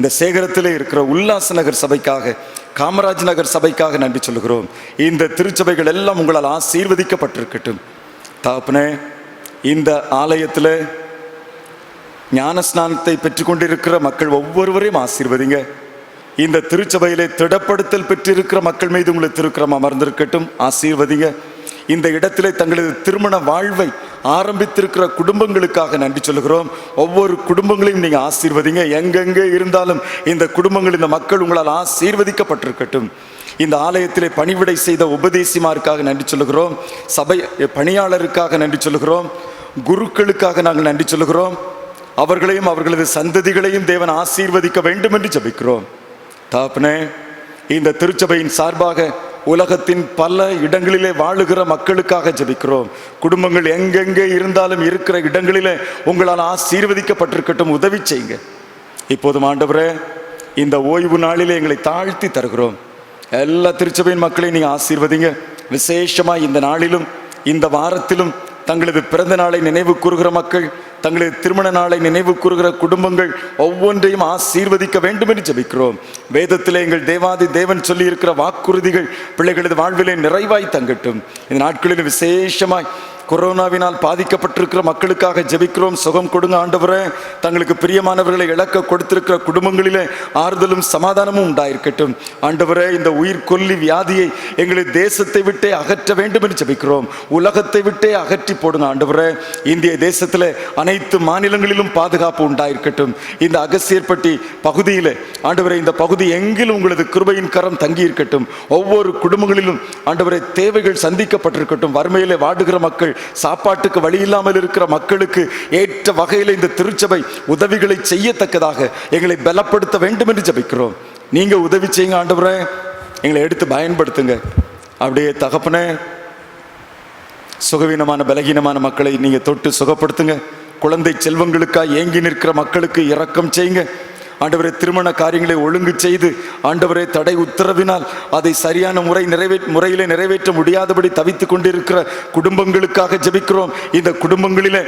இந்த சேகரத்தில் இருக்கிற உல்லாச நகர் சபைக்காக, காமராஜ் நகர் சபைக்காக நன்றி சொல்லுகிறோம். இந்த திருச்சபைகள் எல்லாம் உங்களால் ஆசீர்வதிக்கப்பட்டிருக்கட்டும். தாப்பனே, இந்த ஆலயத்தில் ஞானஸ்நானத்தை பெற்றுக்கொண்டிருக்கிற மக்கள் ஒவ்வொருவரையும் ஆசீர்வதிங்க. இந்த திருச்சபையிலே திடப்படுத்தல் பெற்றிருக்கிற மக்கள் மீது உங்களை திருக்கிரம் அமர்ந்திருக்கட்டும், ஆசீர்வதிங்க. இந்த இடத்திலே தங்களது திருமண வாழ்வை ஆரம்பித்திருக்கிற குடும்பங்களுக்காக நன்றி சொல்லுகிறோம். ஒவ்வொரு குடும்பங்களையும் நீங்கள் ஆசீர்வதிங்க. எங்கெங்கே இருந்தாலும் இந்த குடும்பங்கள், இந்த மக்கள் உங்களால் ஆசீர்வதிக்கப்பட்டிருக்கட்டும். இந்த ஆலயத்திலே பணிவிடை செய்த உபதேசிமாருக்காக நன்றி சொல்லுகிறோம். சபை பணியாளருக்காக நன்றி சொல்லுகிறோம். குருக்களுக்காக நாங்கள் நன்றி சொல்லுகிறோம். அவர்களையும் அவர்களது சந்ததிகளையும் தேவன் ஆசீர்வதிக்க வேண்டும் என்று ஜெபிக்கிறோம். தகப்பனே, இந்த திருச்சபையின் சார்பாக உலகத்தின் பல இடங்களிலே வாழுகிற மக்களுக்காக ஜெபிக்கிறோம். குடும்பங்கள் எங்கெங்கே இருந்தாலும் இருக்கிற இடங்களிலே உங்களால் ஆசீர்வதிக்கப்பட்டிருக்கட்டும், உதவி செய்யுங்க. இப்போதும் ஆண்டவரே, இந்த ஓய்வு நாளிலே எங்களை தாழ்த்தி தருகிறோம். எல்லா திருச்சபையின் மக்களையும் நீங்கள் ஆசீர்வதிங்க. விசேஷமாக இந்த நாளிலும் இந்த வாரத்திலும் தங்களது பிறந்த நாளை நினைவு கூறுகிற மக்கள், தங்களது திருமண நாளை நினைவு கூறுகிற குடும்பங்கள் ஒவ்வொன்றையும் ஆசீர்வதிக்க வேண்டும் என்று ஜெபிக்கிறோம். வேதத்திலே எங்கள் தேவாதி தேவன் சொல்லி இருக்கிற வாக்குறுதிகள் பிள்ளைகளது வாழ்விலே நிறைவாய் தங்கட்டும். இந்த நாட்களில் விசேஷமாய் கொரோனாவினால் பாதிக்கப்பட்டிருக்கிற மக்களுக்காக ஜெபிக்கிறோம். சுகம் கொடுங்க ஆண்டவரே. தங்களுக்கு பிரியமானவர்களை இழக்க கொடுத்திருக்கிற குடும்பங்களிலே ஆறுதலும் சமாதானமும் உண்டாயிருக்கட்டும். ஆண்டவரே, இந்த உயிர் கொல்லி வியாதியை எங்களை தேசத்தை விட்டே அகற்ற வேண்டும் என்று ஜெபிக்கிறோம். உலகத்தை விட்டே அகற்றி போடுங்க ஆண்டவரே. இந்திய தேசத்தில் அனைத்து மாநிலங்களிலும் பாதுகாப்பு உண்டாயிருக்கட்டும். இந்த அகசியர்பட்டி பகுதியில் ஆண்டவரே, இந்த பகுதி எங்கிலும் உங்களது கிருபையின் கரம் தங்கி இருக்கட்டும். ஒவ்வொரு குடும்பங்களிலும் ஆண்டவரே தேவைகள் சந்திக்கப்பட்டிருக்கட்டும். வறுமையிலே வாடுகிற மக்கள், சாப்பாட்டுக்கு வழி இல்லாமல் இருக்கிற மக்களுக்கு ஏற்ற வகையில் இந்த திருச்சபை உதவிகளை செய்யத்தக்கதாக எங்களை பலப்படுத்த வேண்டும் என்று ஜெபிக்கிறோம். நீங்க உதவி செய்யுங்க ஆண்டவரே, எங்களை எடுத்து பயன்படுத்துங்க. அப்படியே தகப்பனே, சுகவீனமான பலகீனமான மக்களை நீங்க தொட்டு சுகப்படுத்துங்க. குழந்தை செல்வங்களுக்காக ஏங்கி நிற்கிற மக்களுக்கு இரக்கம் செய்யுங்க ஆண்டவரே. திருமண காரியங்களை ஒழுங்கு செய்து ஆண்டவரே தடை உத்தரவினால் அதை சரியான முறையிலே நிறைவேற்ற முடியாதபடி தவித்து கொண்டிருக்கிற குடும்பங்களுக்காக ஜெபிக்கிறோம். இந்த குடும்பங்களிலே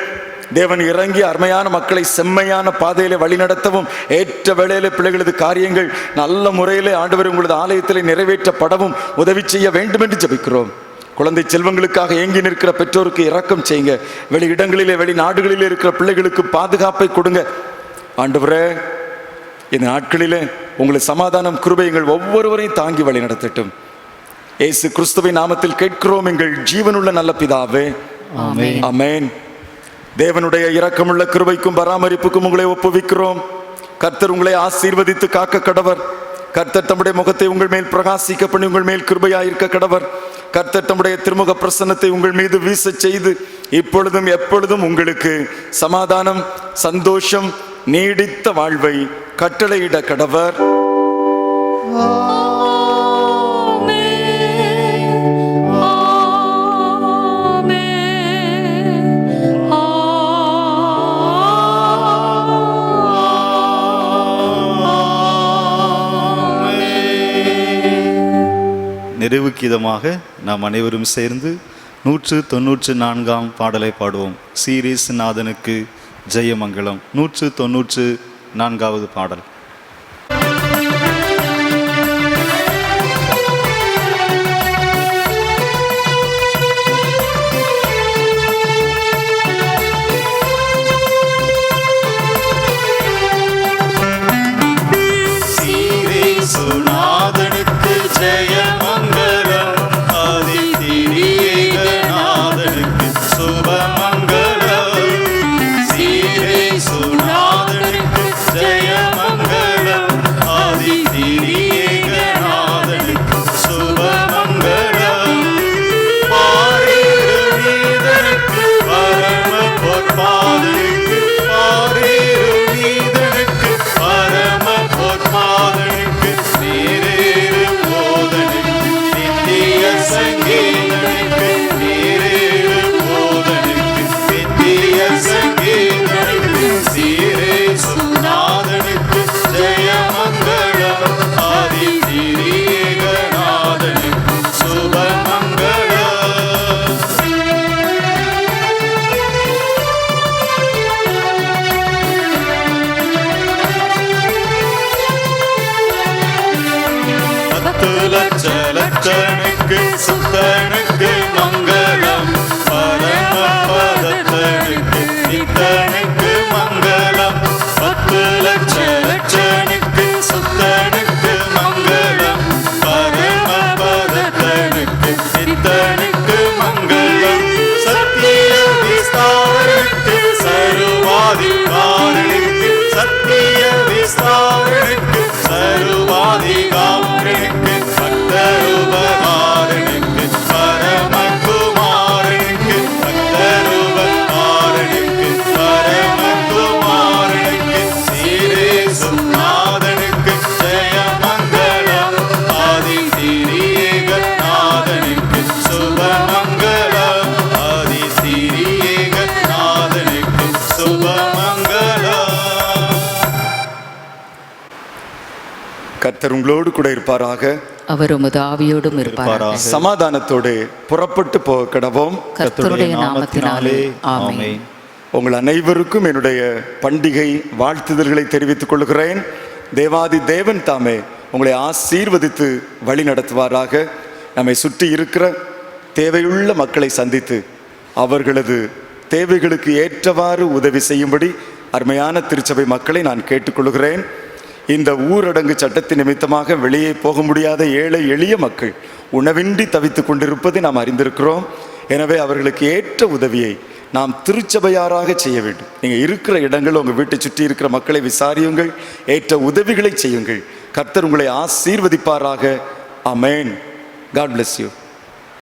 தேவன் இறங்கி அருமையான மக்களை செம்மையான பாதையிலே வழிநடத்தவும், ஏற்ற வேளையிலே பிள்ளைகளது காரியங்கள் நல்ல முறையிலே ஆண்டவரே உங்களது ஆலயத்திலே நிறைவேற்றப்படவும் உதவி செய்ய வேண்டும் என்று ஜெபிக்கிறோம். குழந்தை செல்வங்களுக்காக ஏங்கி நிற்கிற பெற்றோருக்கு இரக்கம் செய்யுங்க. வெளி இடங்களிலே வெளிநாடுகளிலே இருக்கிற பிள்ளைகளுக்கு பாதுகாப்பை கொடுங்க ஆண்டவரே. இந்த நாட்களிலே உங்களுக்கு சமாதானம் கிருபை எங்கள் ஒவ்வொருவரையும் தாங்கி வழி நடத்தட்டும். இயேசு கிறிஸ்துவின் நாமத்தில் கேட்கிறோம் எங்கள் ஜீவனுள்ள நல்ல பிதாவே, ஆமென். தேவனுடைய இரக்கமுள்ள கிருபைக்கும் பராமரிப்புக்கும் உங்களை ஒப்புவிக்கிறோம். கர்த்தர் உங்களை ஆசீர்வதித்து காக்க கடவர். கர்த்தர் தம்முடைய முகத்தை உங்கள் மேல் பிரகாசிக்க பண்ணி உங்கள் மேல் கிருபையாயிருக்க கடவர். கர்த்தர் தம்முடைய திருமுக பிரசன்னத்தை உங்கள் மீது வீச செய்து இப்பொழுதும் எப்பொழுதும் உங்களுக்கு சமாதானம், சந்தோஷம், நீடித்த வாழ்வை கட்டளையிட கடவர். நிறைவு கீதமாக நாம் அனைவரும் சேர்ந்து 194ஆம் பாடலை பாடுவோம். சீரேசு நாதனுக்கு ஜெயமங்கலம். 194வது பாடல். ஜெயமங்கலம். கர்த்தர் உங்களோடு கூட இருப்பாராக. அவர் உமது ஆவியோடும் இருப்பாராக. சமாதானத்தோடு புறப்பட்டு போக கடவோம். கர்த்தருடைய நாமத்தினாலே ஆமென். உங்கள் அனைவருக்கும் என்னுடைய பண்டிகை வாழ்த்துதல்களை தெரிவித்துக் கொள்கிறேன். தேவாதி தேவன் தாமே உங்களை ஆசீர்வதித்து வழி நடத்துவாராக. நம்மை சுற்றி இருக்கிற தேவையுள்ள மக்களை சந்தித்து அவர்களது தேவைகளுக்கு ஏற்றவாறு உதவி செய்யும்படி அருமையான திருச்சபை மக்களை நான் கேட்டுக்கொள்கிறேன். இந்த ஊரடங்கு சட்டத்தின் நிமித்தமாக வெளியே போக முடியாத ஏழை எளிய மக்கள் உணவின்றி தவித்து கொண்டிருப்பதை நாம் அறிந்திருக்கிறோம். எனவே அவர்களுக்கு ஏற்ற உதவியை நாம் திருச்சபையாராக செய்ய வேண்டும். நீங்கள் இருக்கிற இடங்கள், உங்கள் வீட்டை சுற்றி இருக்கிற மக்களை விசாரியுங்கள், ஏற்ற உதவிகளை செய்யுங்கள். கர்த்தர் உங்களை ஆசீர்வதிப்பாராக. ஆமென். God bless you.